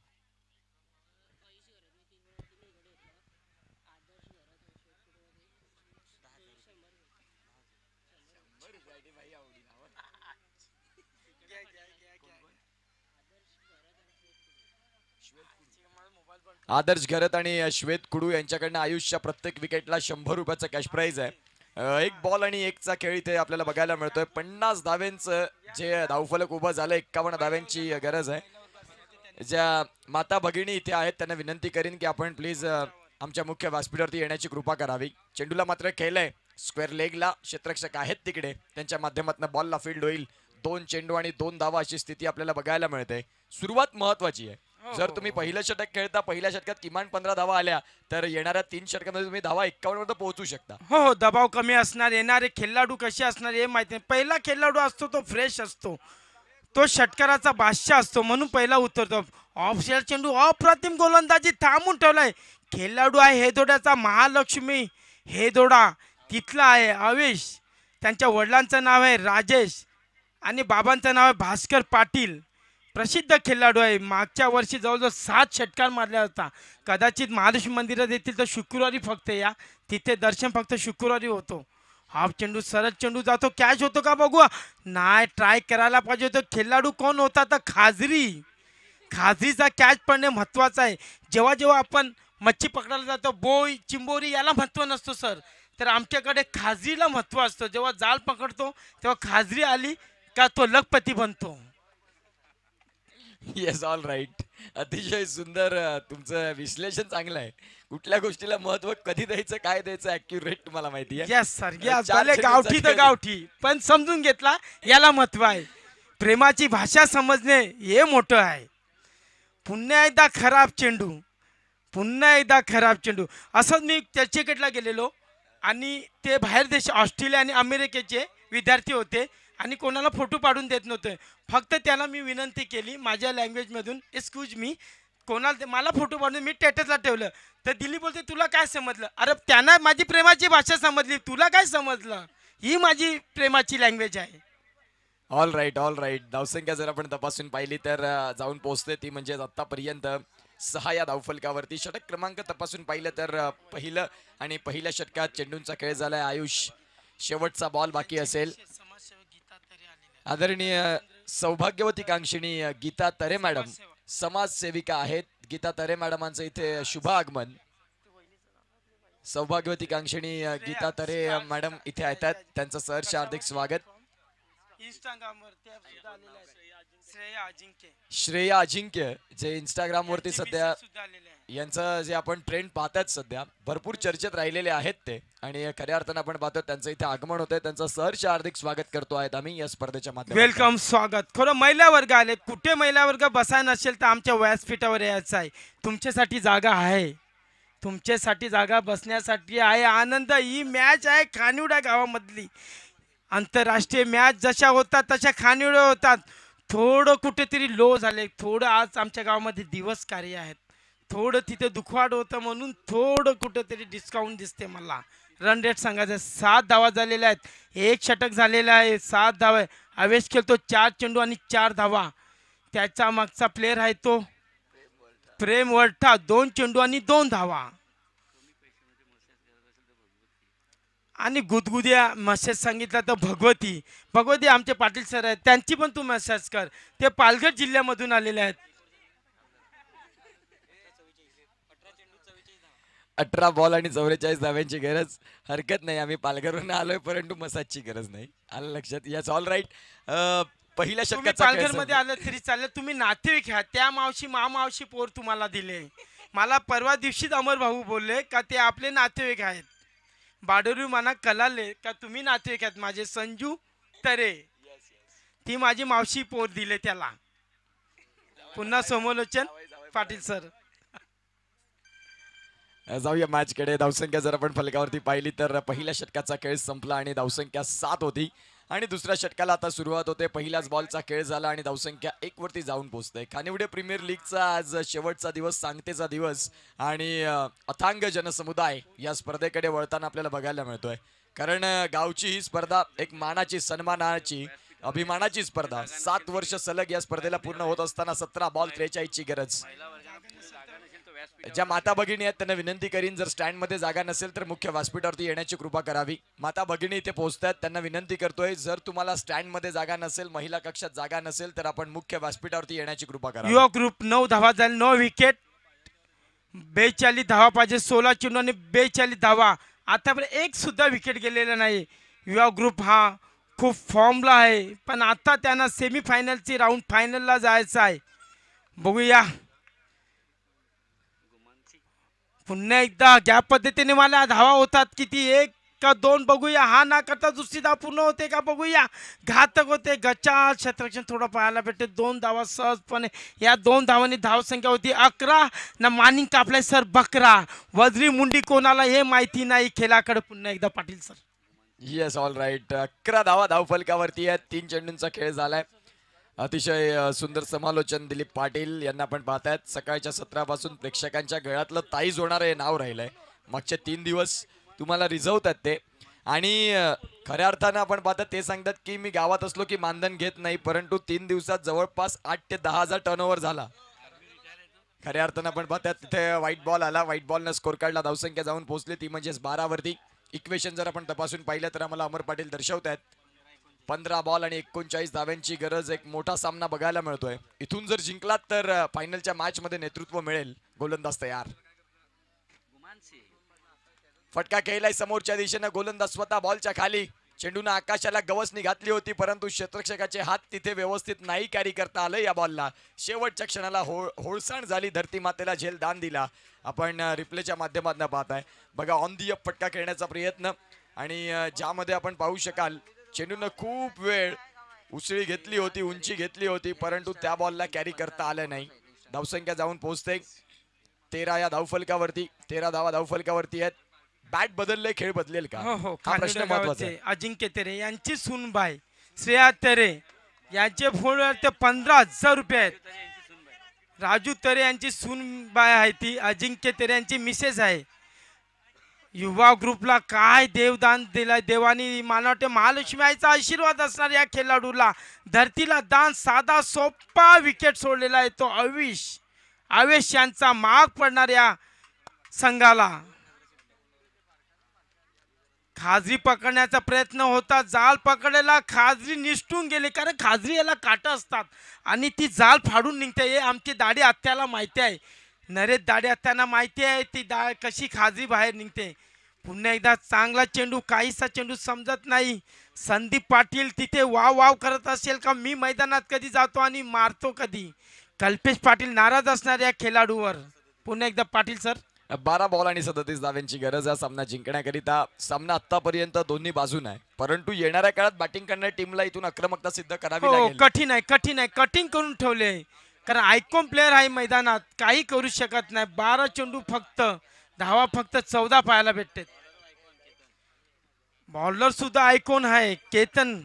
आदर्श घरत आणि श्वेत कुडू यांच्याकडनं आयुषच्या प्रत्येक विकेटला 100 रुपयाचं कॅश प्राइज आहे. एक बॉल आणि एकचा खेळ इथे आपल्याला बघायला मिळतोय. 50 धाव्यांचं जे धावफलक उभं झालं. 51 धाव्यांची गरज आहे. ज्या माता भगिनी इथे आहेत त्यांना विनंती करीन की आपण प्लीज आमच्या मुख्य व्यासपीठावरती येण्याची कृपा करावी. चेंडूला मात्र खेळलंय स्क्वेअर लेगला. क्षेत्ररक्षक आहेत तिकडे, त्यांच्या माध्यमातून बॉलला फील्ड होईल. 2 चेंडू आणि 2 धावा अशी स्थिती आपल्याला बघायला मिळते. सुरुवात महत्वाची आहे. जर तुम्ही पहिलं षटक खेळता, पहिल्या षटकात किमान 15 धावा आल्या तर येणाऱ्या 3 षटकांमध्ये तुम्ही धावा 51 पर्यंत पोहोचू शकता. हो दबाव कमी असणार. येणारे खेळाडू कसे असणार हे माहिती नाही. पहिला खेळाडू असतो तो फ्रेश असतो, तो षटकाराचा बादशाह असतो म्हणून पहिला उतरतो. ऑफ शेअर चेंडू अप्रतिम गोलंदाजी थांबून ठेवलाय. खेळाडू आहे हेदोड्याचा महालक्ष्मी हेदोडा तिथला आहे आवेश. त्यांच्या वडिलांचं नाव आहे राजेश आणि बाबांचं नाव आहे भास्कर पाटील. प्रसिद्ध खेळाडू आहे. मागच्या वर्षी जवळजवळ 7 षटकार मारला होता. कदाचित महालक्ष्मी मंदिरात येतील तर शुक्रवारी फक्त या, तिथे दर्शन फक्त शुक्रवारी होतो. हाफ चेंडू सरळ चेंडू जातो. कॅच होतो का बघू. नाही ट्राय करायला पाहिजे होतं. खेळाडू कोण होता तर खाजरीचा कॅच पडणे महत्त्वाचं आहे. जेव्हा जेव्हा आपण मच्छी पकडायला जातो बोई चिंबोरी याला महत्त्व नसतो सर, तर आमच्याकडे खाजरीला महत्त्व असतं. जेव्हा जाळ पकडतो तेव्हा खाजरी आली का तो लखपती बनतो. Yes all right. अतिशय सुंदर तुमचं विश्लेषण चांगलं आहे. कुठल्या गोष्टीला महत्व कधी द्यायचं काय द्यायचं ॲक्युरेट तुम्हाला माहिती आहे. Yes sir. गावठी तर गावठी पण समजून घेतला याला महत्व आहे. प्रेमाची भाषा समजणे हे मोठं आहे. पुन्हा एकदा खराब चेंडू. असंच मी चर्चेकडला गेलेलो आणि ते बाहेर देश ऑस्ट्रेलिया आणि अमेरिकेचे विद्यार्थी होते आणि कोणाला फोटो पाडून देत नव्हते. फक्त त्याला मी विनंती केली माझ्या लँग्वेजमधून, एक्सक्यूज मी, कोणाला मला फोटो पाडून मी स्टेटसला ठेवलं. तर दिल्ली बोलते तुला काय समजलं. अरे त्यांना माझी प्रेमाची भाषा समजली, तुला काय समजलं. ही माझी प्रेमाची लँग्वेज आहे. All right. धावसंख्या जर आपण तपासून पाहिली तर जाऊन पोहोचते ती म्हणजे आतापर्यंत 6 या धावफलकावरती. षटक क्रमांक तपासून पाहिलं तर पहिल्या षटकात चेंडूंचा खेळ झालाय. आयुष शेवटचा बॉल बाकी असेल. आदरणीय सौभाग्यवती कांक्षिणी गीता तरे मॅडम समाजसेविका आहेत. गीता तरे मॅडमांचं इथे शुभ आगमन. सौभाग्यवती कांक्षिणी गीता तरे मॅडम इथे येतात, त्यांचं सहर्ष हार्दिक स्वागत. श्रेया अजिंक्य जे इंस्टाग्राम वरती सध्या यांचं जे आपण ट्रेंड पाहतात सध्या भरपूर चर्चेत राहिलेले आहेत ते आणि खऱ्या अर्थानं आपण पाहतो त्यांचं इथे आगमन होतंय. त्यांचं सहर्ष हार्दिक स्वागत करतो आहेत आम्ही या स्पर्धेच्या माध्यमातून. वेलकम, स्वागत. खरं महिला वर्ग आले, कुठे महिला वर्ग बसाय नसेल तर आमच्या व्यासपीठावर यायचं आहे. तुमच्यासाठी जागा आहे, तुमच्यासाठी जागा बसण्यासाठी आहे. आनंद, ही मॅच आहे खानिवडा गावामधली. आंतरराष्ट्रीय मॅच जशा होतात तशा खानिवडे होतात. थोडं कुठेतरी लो झाले, थोडं आज आमच्या गावामध्ये दिवस कार्य आहेत, थोडं तिथे दुखवाट होतं म्हणून थोडं कुठेतरी डिस्काउंट दिसते मला. रन रेट सांगायचं 7 धावा झालेल्या आहेत, 1 षटक झालेलं आहे, 7 धावा. आवेश खेळतो 4 चेंडू आणि 4 धावा. त्याचा मागचा प्लेअर आहे तो प्रेम वरठा, 2 चेंडू आणि 2 धावा. आणि गुदगुद्या मेसेज सांगितला तर भगवती आमचे पाटील सर आहेत, त्यांची पण तू मेसेज कर. ते पालघर जिल्ह्यामधून आलेले आहेत. 18 बॉल आणि 44 धाव्यांची गरज. हरकत नाही, आम्ही पालघरवरून आलोय परंतु मसाजची गरज नाही. आलं लक्षात? Yes, all right. पहिल्या तुम्ही षटकाचा खेळ पालघरमध्ये आलं तरी चालेल. तुम्ही नातेवाईक घ्या, त्या मावशी मावशी पोर तुम्हाला दिले. मला परवा दिवशीच अमर भाऊ बोलले का ते आपले नातेवाईक आहेत. बाडोरी मना कलाले का तुम्ही नातेवाईक आहेत माझे. संजू तरे, ती माझी मावशी पोर दिले त्याला. पुन्हा समालोचन पाटील सर. जाऊया मॅचकडे. धावसंख्या जर आपण फलकावरती पाहिली तर पहिल्या षटकाचा खेळ संपला आणि धावसंख्या 7 होती आणि दुसऱ्या षटकाला आता सुरुवात होते. पहिल्याच बॉलचा खेळ झाला आणि धावसंख्या 1 वरती जाऊन पोहोचते. खानिवडे प्रीमियर लीगचा आज शेवटचा दिवस, सांगतेचा दिवस आणि अथांग जनसमुदाय या स्पर्धेकडे वळताना आपल्याला बघायला मिळतोय. कारण गावची ही स्पर्धा एक मानाची, सन्मानाची, अभिमानाची स्पर्धा. 7 वर्ष सलग या स्पर्धेला पूर्ण होत असताना 17 बॉल 43 ची गरज. ज्या माता भगिनी आहेत त्यांना विनंती करीन, जर स्टँड मध्ये जागा नसेल तर मुख्य व्यासपीठावरती येण्याची कृपा करावी. माता भगिनी इथे पोहोचतात, त्यांना विनंती करतोय जर तुम्हाला स्टँड मध्ये जागा नसेल, महिला कक्षात जागा नसेल तर आपण मुख्य व्यासपीठावरती येण्याची कृपा करावी. युवा ग्रुप 9 धावा झाले, 9 विकेट, 42 धावा पाहिजे, 16 चेंडू आणि 42 धावा. आतापर्यंत एक सुद्धा विकेट गेलेला नाही. युवा ग्रुप हा खूप फॉर्मला आहे, पण आता त्यांना सेमीफायनलची राऊंड फायनलला जायचं आहे. बघूया पुन्हा एकदा ज्या पद्धतीने मला धावा होतात, किती 1 का 2 बघूया. हा ना करता दुसरी धाव पूर्ण होते का बघूया. घातक होते, गच्चा क्षेत्ररक्षण थोडं पाहायला भेटते. 2 धावा सहजपणे. या 2 धावांनी धावसंख्या होती 11 ना. मानिक कापलाय सर बकरा. वज्री मुंडी कोणाला हे माहिती नाही. खेळाकडे पुन्हा एकदा Patil sir. Yes, all right. 11 धावा धावफलकावरती आहेत. 3 चेंडूंचा खेळ झालाय. अतिशय सुंदर समालोचन दिलीप पाटील यांना आपण पाहतायत. सकाळच्या सत्रापासून प्रेक्षकांच्या गळ्यातलं ताईज होणारं हे नाव राहिलंय. मागचे 3 दिवस तुम्हाला रिझवतात ते आणि खऱ्या अर्थानं आपण पाहतात ते सांगतात की मी गावात असलो की मानधन घेत नाही, परंतु 3 दिवसात जवळपास 8 ते 10 हजार टर्नओव्हर झाला. खऱ्या अर्थानं आपण पाहतात तिथे व्हाईट बॉल आला. व्हाईट बॉलनं स्कोर काढला. धावसंख्या जाऊन पोहोचली ती म्हणजेच 12 वरती. इक्वेशन जर आपण तपासून पाहिलं तर आम्हाला अमर पाटील दर्शवत आहेत. 15 बॉल आणि 39 धाव्यांची गरज. एक मोठा सामना बघायला मिळतोय. इथून जर जिंकलात तर फायनलच्या मॅच मध्ये नेतृत्व मिळेल. गोलंदाज तयार. फटका खेळलाय समोरच्या दिशेनं. गोलंदाज स्वतः बॉलच्या खाली. चेंडूनं आकाशाला गवसणी घातली होती, परंतु क्षेत्ररक्षकाचे हात तिथे व्यवस्थित नाही कॅरी करता आलं या बॉलला. शेवटच्या क्षणाला होळसाण झाली. धरती मातेला झेल दान दिला. आपण रिप्लेच्या माध्यमातून पाहताय बघा. ऑन दी अप फटका खेळण्याचा प्रयत्न आणि ज्यामध्ये आपण पाहू शकाल चेंडूनं खूप वेळ उसळी घेतली होती, उंची घेतली होती, परंतु त्या बॉलला कॅरी करता आलं नाही. धावसंख्या जाऊन पोहोचते 13 या धावफलकावरती. 13 धावा धावफलकावरती आहेत. बॅट बदलले, खेळ बदलेल का? हो, हा प्रश्न महत्त्वाचा आहे. अजिंक्य तेरे यांची सूनबाई श्रेया तेरे यांचे फोनवर ते 15,000 रुपये आहेत. राजू तेरे यांची सूनबाई आहे ती. अजिंक्य तेरे यांची मिसेस आहे. युवा ग्रुपला काय देवदान दिलाय देवानी. मला वाटते महालक्ष्मी आईचा आशीर्वाद असणार या खेळाडूला. धरतीला दान, साधा सोपा विकेट सोडलेला आहे तो आवेश यांचा. माग पडणार या संघाला. खाजरी पकडण्याचा प्रयत्न होता. जाल पकडलेला, खाजरी निसटून गेले. कारण खाजरी याला काटा असतात आणि ती जाल फाडून निघते. हे आमची दाढी आत्याला माहिती आहे. नरेश दाढी आत्यांना माहिती आहे ती कशी खाजरी बाहेर निघते. पुन्हा एकदा चांगला चेंडू. काहीसा चेंडू समजत नाही. संदीप पाटील तिथे वाव करत असेल का मी मैदानात कधी जातो आणि मारतो कधी. कल्पेश पाटील नाराज असणार या खेळाडूवर. पुन्हा एकदा पाटील सर. 12 बॉल आणि 37 धाव्यांची गरज आहे सामना जिंकण्याकरिता. सामना आतापर्यंत दोन्ही बाजून आहे, परंतु येणाऱ्या काळात बॅटिंग करणाऱ्या टीमला इथून आक्रमकता सिद्ध करावी हो लागेल. कठीण आहे कठीण आहे कठीण करून ठेवले कारण आयकॉन प्लेअर आहे मैदानात काही करू शकत नाही. 12 चेंडू फक्त धावा फक्त 14 पाहायला भेटते. बॉलर सुद्धा आयकॉन आहे केतन.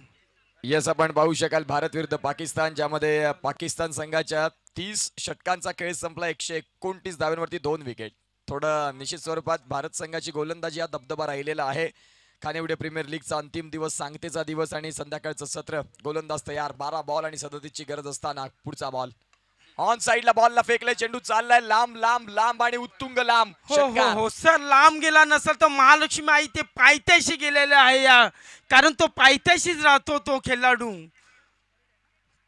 येस, आपण पाहू शकाल भारत विरुद्ध पाकिस्तान, ज्यामध्ये पाकिस्तान संघाच्या 30 षटकांचा खेळ संपला. 129 धावांवरती 2 विकेट. थोडं निश्चित स्वरूपात भारत संघाची गोलंदाजी हा दबदबा राहिलेला आहे. खानेवडे प्रीमियर लीगचा अंतिम दिवस, सांगतेचा दिवस आणि संध्याकाळचं सत्र. गोलंदाज तयार. 12 बॉल आणि 37 ची गरज असताना पुढचा बॉल ऑन साइडला बॉलला फेकलाय. चेंडू चाललाय लांब लांब लांब आणि उत्तुंग लांब. हो हो हो सर, लांब गेला नसेल तर महालक्ष्मी आई ते पायथ्याशी गेलेले आहे या, कारण तो पायथ्याशीच राहतो तो खेळाडू.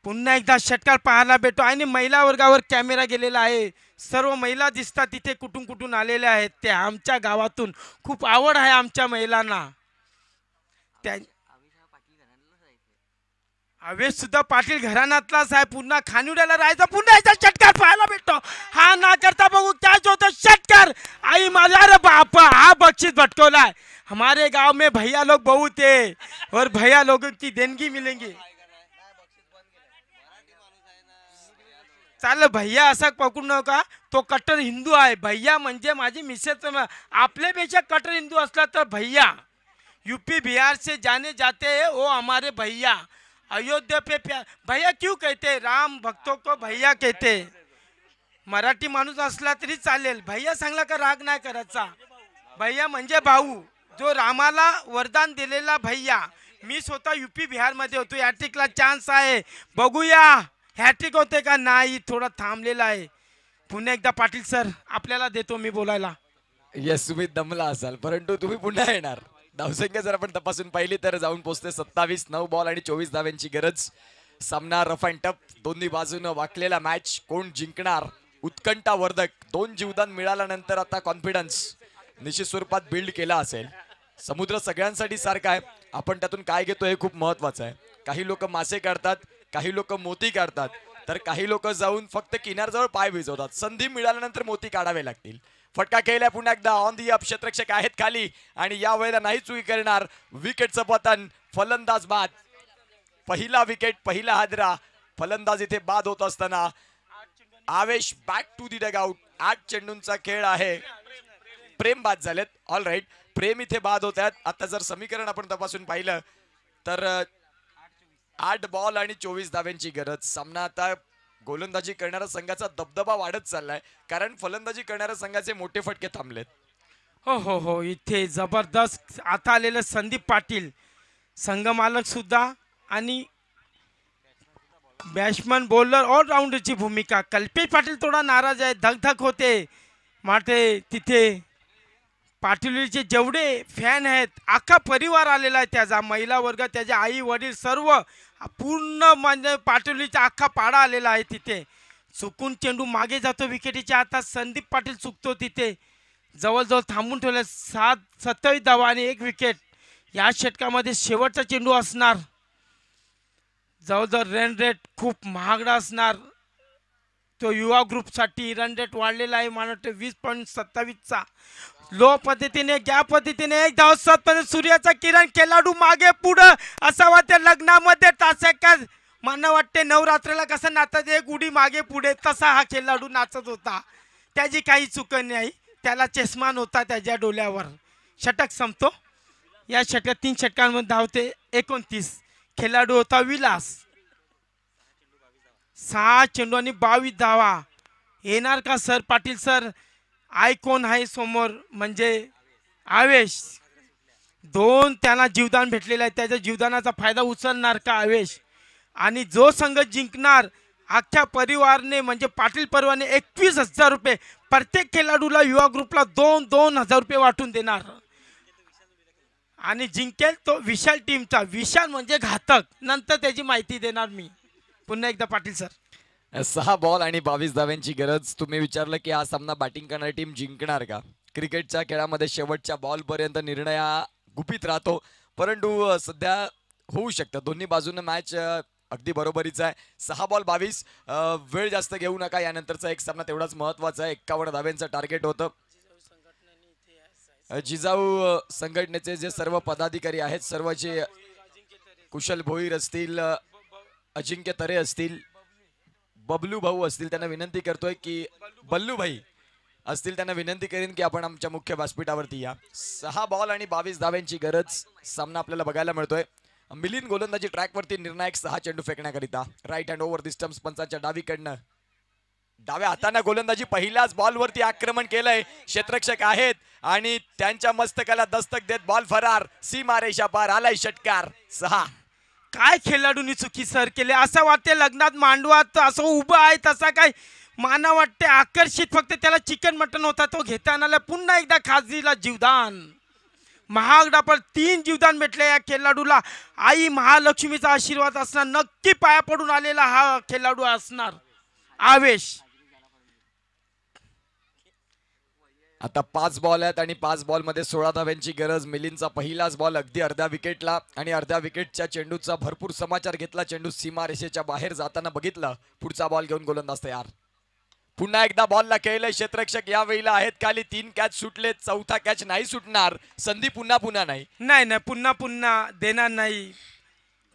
पुन्हा एकदा षटकार पाहायला भेटतो आणि महिला वर्गावर कॅमेरा गेलेला आहे. सर्व महिला दिसतात तिथे, कुठून कुठून आलेल्या आहेत ते आमच्या गावातून. खूप आवड आहे आमच्या महिलांना. आवेश सुद्धा पाटील घराण्यातलाच आहे. पुन्हा खानिवड्याला राहायचा. पुन्हा एकदा षटकार पाहायला भेटतो. हा ना करता बघू क्या जो तो षटकार. आई माझा, अरे बाप, हा बख्शीश भटकवलाय. हमारे गांव में भैया लोग बहुत है और भैया लोगों की देनगी मिलेंगी. चाल भैया असा पकडू नका, तो कट्टर हिंदू आहे. भैया म्हणजे माझी मिसेस. आपल्यापेक्षा कट्टर हिंदू असला तर भैया. यूपी बिहार से जाने जाते हैं वो हमारे भैया. अयोध्या पे प्यार भैया क्यों कहते, राम भक्तों को भैया कहते. मराठी माणूस असला तरी चालेल, भैया सांगला का राग नाही करायचा. भैया म्हणजे भाऊ, जो रामाला वरदान दिलेला भैया. मी स्वतः यूपी बिहार मध्ये होतो. हॅट्रिकला चान्स आहे, बघूया हॅट्रिक होते का नाही. थोडा थांबलेला आहे. पुन्हा एकदा पाटील सर आपल्याला देतो मी बोलायला. येस, तुम्ही दमला असाल, परंतु तुम्ही पुन्हा येणार. धावसंख्या जर आपण तपासून पाहिली तर जाऊन पोहोचते 27. 9 बॉल आणि 24 धाव्यांची गरज. सामना रफ अँड टफ, दोन्ही बाजूनं वाकलेला मॅच. कोण जिंकणार, उत्कंठा वर्धक. 2 जीवदान मिळाल्यानंतर आता कॉन्फिडन्स निश्चित स्वरूपात बिल्ड केला असेल. समुद्र सगळ्यांसाठी सारखा आहे, आपण त्यातून काय घेतो हे खूप महत्वाचं आहे. काही लोक मासे काढतात, काही लोक मोती काढतात, तर काही लोक जाऊन फक्त किनारजवळ पाय भिजवतात. संधी मिळाल्यानंतर मोती काढावे लागतील. फटका खेळला पुन्हा एकदा ऑन दी अप. क्षेत्ररक्षक आहेत खाली आणि या वेळेला नाही चुकी करणार. विकेटचं पतन, फलंदाज बाद. पहिला विकेट, पहिला हादरा. फलंदाज इथे बाद होत असताना आवेश बॅक टू दी डगआउट. 8 चेंडूंचा खेळ आहे. प्रेम बाद झालेत. ऑल राईट, प्रेम इथे बाद होत आहेत. आता जर समीकरण आपण तपासून पाहिलं तर 8 बॉल आणि 24 धाव्यांची गरज. सामना आता गोलंदाजी करणाऱ्या संघाचा दबदबा वाढत चाललाय, कारण फलंदाजी करणाऱ्या संघाचे मोठे फटके थांबलेत. हो हो हो, इथे जबरदस्त आता आलेलं संदीप पाटील, संघ मालक सुद्धा आणि बॅट्समन बॉलर ऑलराऊंडरची भूमिका. कल्पेश पाटील थोडा नाराज आहे, धकधक होते. माटे तिथे पाटीलचे जेवढे फॅन आहेत, अख्खा परिवार आलेला आहे त्याचा. महिला वर्ग, त्याचे आई वडील सर्व पूर्ण म्हणजे पाटीलचा अख्खा पाडा आलेला आहे तिथे. चुकून चेंडू मागे जातो विकेटीच्या हातात. संदीप पाटील चुकतो तिथे. जवळजवळ थांबून ठेवले. 27 धावा आणि 1 विकेट. या षटकामध्ये शेवटचा चेंडू असणार. जवळजवळ रन रेट खूप महागडा असणार. तो युवा ग्रुपसाठी रन रेट वाढलेला आहे, मला वाटतं 20.27चा. लो पद्धतीने, ज्या पद्धतीने 1 धाव 7 मध्ये सूर्याचा किरण, खेळाडू मागे पुढं असावा. त्या लग्नामध्ये टासेकर मला वाटते नवरात्रीला कसं नाचत, एक उडी मागे पुढे, तसा हा खेळाडू नाचत होता. त्याची काही चूक नाही. त्याला चष्मा नव्हता त्याच्या डोल्यावर. षटक संपतो. या षटकात 3 षटकांमध्ये धावते 29. खेळाडू होता विलास. 6 चेंडू आणि 22 धावा. येणार का सर पाटील सर? आयकॉन आहे समोर म्हणजे आवेश. 2 त्यांना जीवदान भेटलेलं आहे. त्याच्या जीवदानाचा फायदा उचलणार का आवेश? आणि जो संघ जिंकणार, अख्ख्या परिवारने म्हणजे पाटील परिवारने 21,000 रुपये प्रत्येक खेळाडूला, युवा ग्रुपला 2,000 रुपये वाटून देणार. आणि जिंकेल तो विशाल टीमचा. विशाल म्हणजे घातक. नंतर त्याची माहिती देणार मी. पुन्हा एकदा पाटील सर. 6 बॉल आणि 22 धाव्यांची गरज. तुम्ही विचारलं की हा सामना बॅटिंग करणारी टीम जिंकणार का? क्रिकेटच्या खेळामध्ये शेवटच्या बॉलपर्यंत निर्णय हा गुपित राहतो, परंतु सध्या होऊ शकतं. दोन्ही बाजूनं मॅच अगदी बरोबरीचा आहे. 6 बॉल 22. वेळ जास्त घेऊ नका. यानंतरचा एक सामना तेवढाच महत्वाचा आहे. 51 धाब्यांचं टार्गेट होतं. जिजाऊ संघटनेचे जे सर्व पदाधिकारी आहेत, सर्व जे कुशल भोईर असतील, अजिंक्य तरे असतील, बबलू भाऊ असतील, त्यांना विनंती करतोय की बल्लू भाई असतील त्यांना विनंती करेन की आपण आमच्या मुख्य व्यासपीठावरती या. 6 बॉल आणि 22 धाब्यांची गरज सामना आपल्याला बघायला मिळतोय. मिलिंद गोलंदाजी ट्रॅकवरती निर्णायक 6 चेंडू फेकण्याकरिता. Right hand over the stumps पंचांच्या डावीकडनं. डाव्या हाताने गोलंदाजी. पहिल्याच बॉलवरती आक्रमण केलंय. क्षेत्ररक्षक आहेत आणि त्यांच्या मस्तकाला दस्तक देत बॉल फरार. सीमारेषा पार. आलाय षटकार. 6. काय खेळाडूंनी चुकी सर केले. असं वाटते लग्नात मांडवात असं उभं आहे तसा काय माना वाटते आकर्षित. फक्त त्याला चिकन मटन होता तो घेताना पुन्हा एकदा खासगीला जीवदान. महागडा पण 3 जीवदान भेटले या खेळाडूला. आई महालक्ष्मीचा आशीर्वाद असणार. नक्की पाया पडून आलेला हा खेळाडू असणार. आवेश. आता 5 बॉल आहेत आणि 5 बॉलमध्ये 16 धाव्यांची गरज. मिलिंदचा पहिलाच बॉल अगदी अर्ध्या विकेटला आणि अर्ध्या विकेटच्या चेंडूचा भरपूर समाचार घेतला. चेंडू सीमारेषेच्या बाहेर जाताना बघितलं. पुढचा बॉल घेऊन गोलंदाज तयार. पुन्हा एकदा बॉलला खेळलंय क्षेत्ररक्षक. या वेळेला आहेत खाली. 3 कॅच सुटले. 4था कॅच नाही सुटणार. संधी पुन्हा नाही. नाही पुन्हा देणार नाही.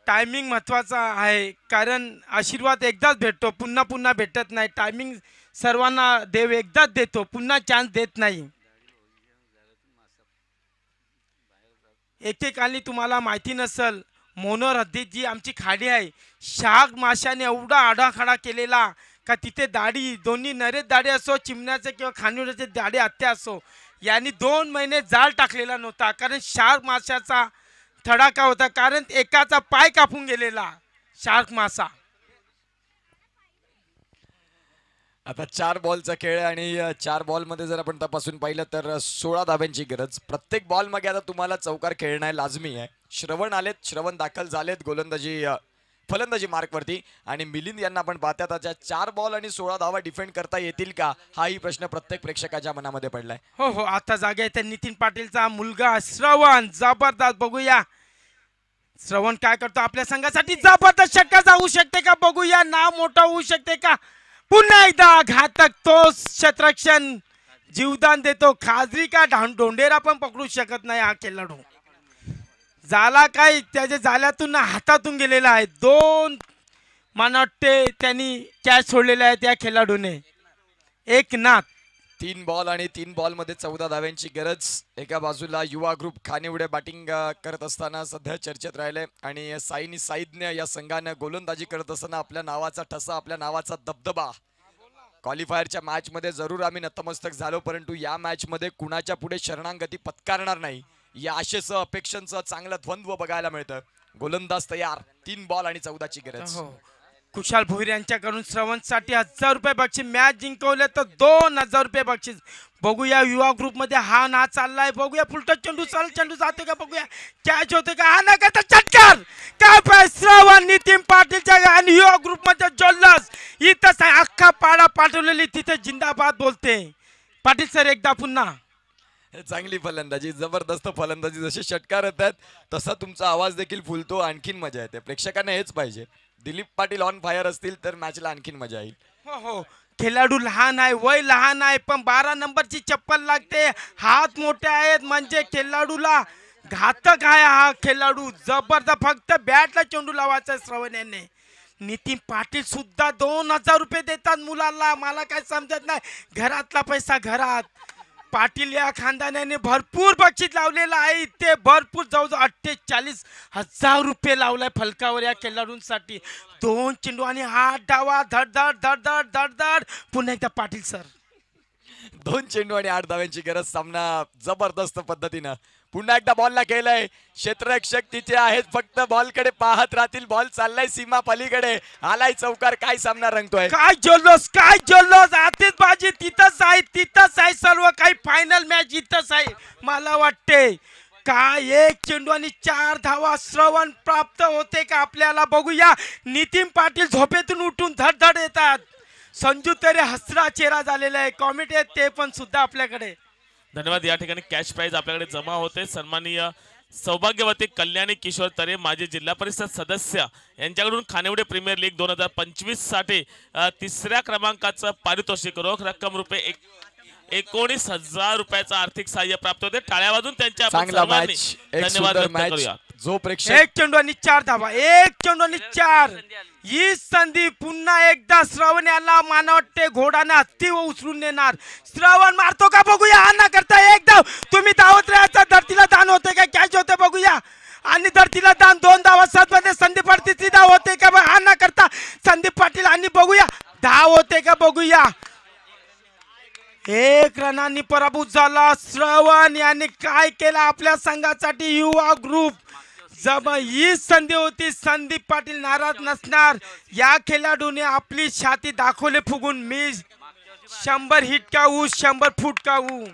टायमिंग महत्वाचा आहे कारण आशीर्वाद एकदाच भेटतो. पुन्हा भेटत नाही. टायमिंग सर्वांना देव एकदाच देतो. पुन्हा चान्स देत नाही. एकेकाली तुम्हाला माहिती नसल मोनोर हद्दीत जी आमची खाडी आहे, शार्क माशाने एवढा आडाखाडा केलेला का तिथे दाढी दोन्ही नरेच दाढी असो, चिमण्याचे किंवा खानविड्याचे दाढी हत्या असो, यांनी 2 महिने जाळ टाकलेला नव्हता. कारण शार्क माशाचा थडाका होता. कारण एकाचा पाय कापून गेलेला शार्क मासा. आता 4 बॉलचा खेळ आणि 4 बॉलमध्ये जर आपण तपासून पाहिलं तर 16 धाब्यांची गरज. प्रत्येक बॉल मागे आता तुम्हाला चौकार खेळणं लाजमी आहे. श्रवण आलेत. श्रवण दाखल झालेत गोलंदाजी फलंदाजी मार्कवरती आणि मिलिंद यांना आपण पाहतात. त्याच्या 4 बॉल आणि 16 धावा डिफेंड करता येतील का हाही प्रश्न प्रत्येक प्रेक्षकाच्या मनामध्ये पडलाय. हो आता जागा येते नितीन पाटीलचा मुलगा श्रवण. जबरदस्त. बघूया श्रवण काय करतो आपल्या संघासाठी. जबरदस्त षटकार जाऊ शकते का बघूया. नाव मोठं होऊ शकते का. पुन्हा एकदा घातक. तो क्षेत्ररक्षण जीवदान देतो. खाजरी का डोंडेरा पण पकडू शकत नाही हा खेळाडू. झाला काय त्याच्या जाल्यातून हातातून गेलेला आहे. 2 मला वाटते त्यांनी कॅच सोडलेला आहे त्या खेळाडूने. एक नाथ. 3 बॉल आणि 3 बॉलमध्ये 14 धाव्यांची गरज. एका बाजूला युवा ग्रुप खानिवडे बॅटिंग करत असताना सध्या चर्चेत राहिले आणि साईनी साईदने या संघानं गोलंदाजी करत असताना आपल्या नावाचा ठसा, आपल्या नावाचा दबदबा. क्वालिफायरच्या मॅचमध्ये जरूर आम्ही नतमस्तक झालो, परंतु या मॅचमध्ये कुणाच्या पुढे शरणागती पत्कारणार नाही या आशेचं अपेक्षांचं चांगलं द्वंद्व बघायला मिळतं. गोलंदाज तयार. 3 बॉल आणि 14ची गरज. कुशाल भोईर यांच्याकडून श्रवणसाठी 1000 रुपये बक्षीस. मॅच जिंकवले तर 2000 रुपये बक्षीस. बघूया युवा ग्रुप मध्ये हा ना चाललाय. बघूया फुलटच चेंडू चाल. चेंडू जाते का बघूया. कॅच होते का. हा ना का चटकार. काय पाय श्रवण नितीन पाटीलच्या आणि युवा ग्रुप मध्ये जल्लोष. इथंच अख्खा पाडा पाठवलेली तिथे जिंदाबाद बोलते. पाटील सर एकदा पुन्हा. चांगली फलंदाजी. जबरदस्त फलंदाजी. जसे षटकार येतात तसा तुमचा आवाज देखील फुलतो. आणखीन मजा येते. प्रेक्षकांना हेच पाहिजे. दिलीप पाटील ऑन फायर असतील तर मॅचला आणखीन मजा येईल. हो खेळाडू लहान आहे. वय लहान आहे पण 12 नंबरची चप्पल लागते. हात मोठे आहेत म्हणजे खेळाडूला घातक आहे हा खेळाडू. जबरदस्त. फक्त बॅटला चेंडू लावायचा श्रवण यांनी. नितीन पाटील सुद्धा 2000 रुपये देतात मुलाला. मला काय समजत नाही. घरातला पैसा घरात. पाटील या खानदानाने भरपूर बक्षीस लावलेलं आहे. ते भरपूर जवळजवळ 48,000 रुपये लावलाय फलकावर या खेळाडूंसाठी. 2 चेंडू आणि 8 धावा. धडधड धडधड धडधड. पुन्हा एकदा पाटील सर. 2 चेंडू आणि 8 धाव्यांची गरज. सामना जबरदस्त पद्धतीनं पुन्हा एकदा बॉलला केलंय. क्षेत्ररक्षक तिथे आहेत. फक्त बॉलकडे पाहत राहतील. बॉल चाललाय सीमा पलीकडे. आलाय चौकार. काय सामना रंगतोय. काय जल्लोष. काय जल्लोष. आतिषबाजी तिथंच आहे. तिथंच आहे. सर्व काही फायनल मॅच इथंच आहे. मला वाटते काय 1 चेंडू आणि 4 धावा श्रवण प्राप्त होते का आपल्याला. बघूया. नितीन पाटील झोपेतून उठून धडधड येतात. संजू तरी हसरा चेहरा झालेला आहे. कॉमेडी ते पण सुद्धा आपल्याकडे. धन्यवाद. या ठिकाणी कॅश प्राइज आपल्याकडे जमा होते. सन्माननीय सौभाग्यवती कल्याणी किशोर तरे माजी जिल्हा परिषद सदस्य यांच्याकडून खानिवडे प्रीमियर लीग 2025 साठी तिसऱ्या क्रमांकाचं पारितोषिक रोख रक्कम रुपये 19,000 रुपयाचं आर्थिक सहाय्य प्राप्त होते. टाळ्या वाजून त्यांच्या आपण चांगला सर्वांनी मॅच, एक धन्यवाद सुंदर व्यक्त मॅच. करूया. जो प्रेक्षक एक चेंडू आणि 4 धावा, एक चेंडू आणि 4. ही संधी पुन्हा एकदा श्रवण याला मला वाटते घोडाने हत्ती उचलून नेणार. श्रवण मारतो का बघूया. हा ना करता एक धाव. तुम्ही धावत राहायचा. धरतीला दान होते का कॅच होते बघूया. आणि धरतीला दान 2 धावा. 7 मध्ये संदीप पाटील 3 धाव होते का. हा ना करता संदीप पाटील आणि बघूया धाव होते का बघूया. 1 रनांनी पराभूत झाला श्रवण याने. काय केलं आपल्या संघासाठी युवा ग्रुप. जब ही संधी होती संदीप पाटील नाराज नसणार. या खेळाडूने आपली छाती दाखवले फुगून. मी 100 हिट का हूँ 100 फूट का हूँ.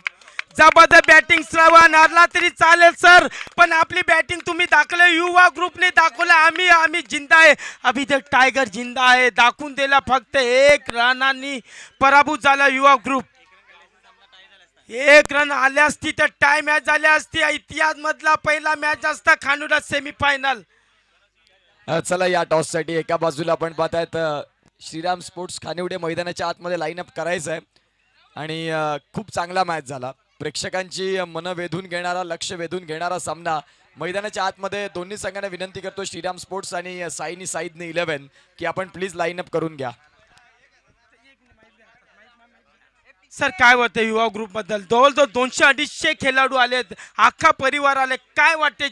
जबरदस्त बॅटिंग श्रवण. हरला तरी चालेल सर पण आपली बॅटिंग तुम्ही दाखवले. युवा ग्रुपने दाखवलं आम्ही जिंदा आहे. अभी तक टायगर जिंदा आहे. दाखवून दिला. फक्त 1 रनांनी पराभूत झाला युवा ग्रुप. 1 रन आले असती तर टाय मॅच झाली असती. इतिहास मधला पहिला मॅच असता खानुडा सेमीफायनल. चला या टॉस साठी एका बाजूला आपण पाहतायत श्रीराम स्पोर्ट्स खानिवडे मैदानाच्या आतमध्ये लाईन अप करायचं आहे आणि खूप चांगला मॅच झाला. प्रेक्षकांची मन वेधून घेणारा, लक्ष वेधून घेणारा सामना. मैदानाच्या आतमध्ये दोन्ही संघांना विनंती करतो श्रीराम स्पोर्ट्स आणि साईनी साईदने 11 की आपण प्लीज लाईन अप करून घ्या. सर काय वाटतं युवा ग्रुप बद्दल. जवळजवळ 200-250 खेळाडू आलेत. अख्खा परिवार आले. काय वाटते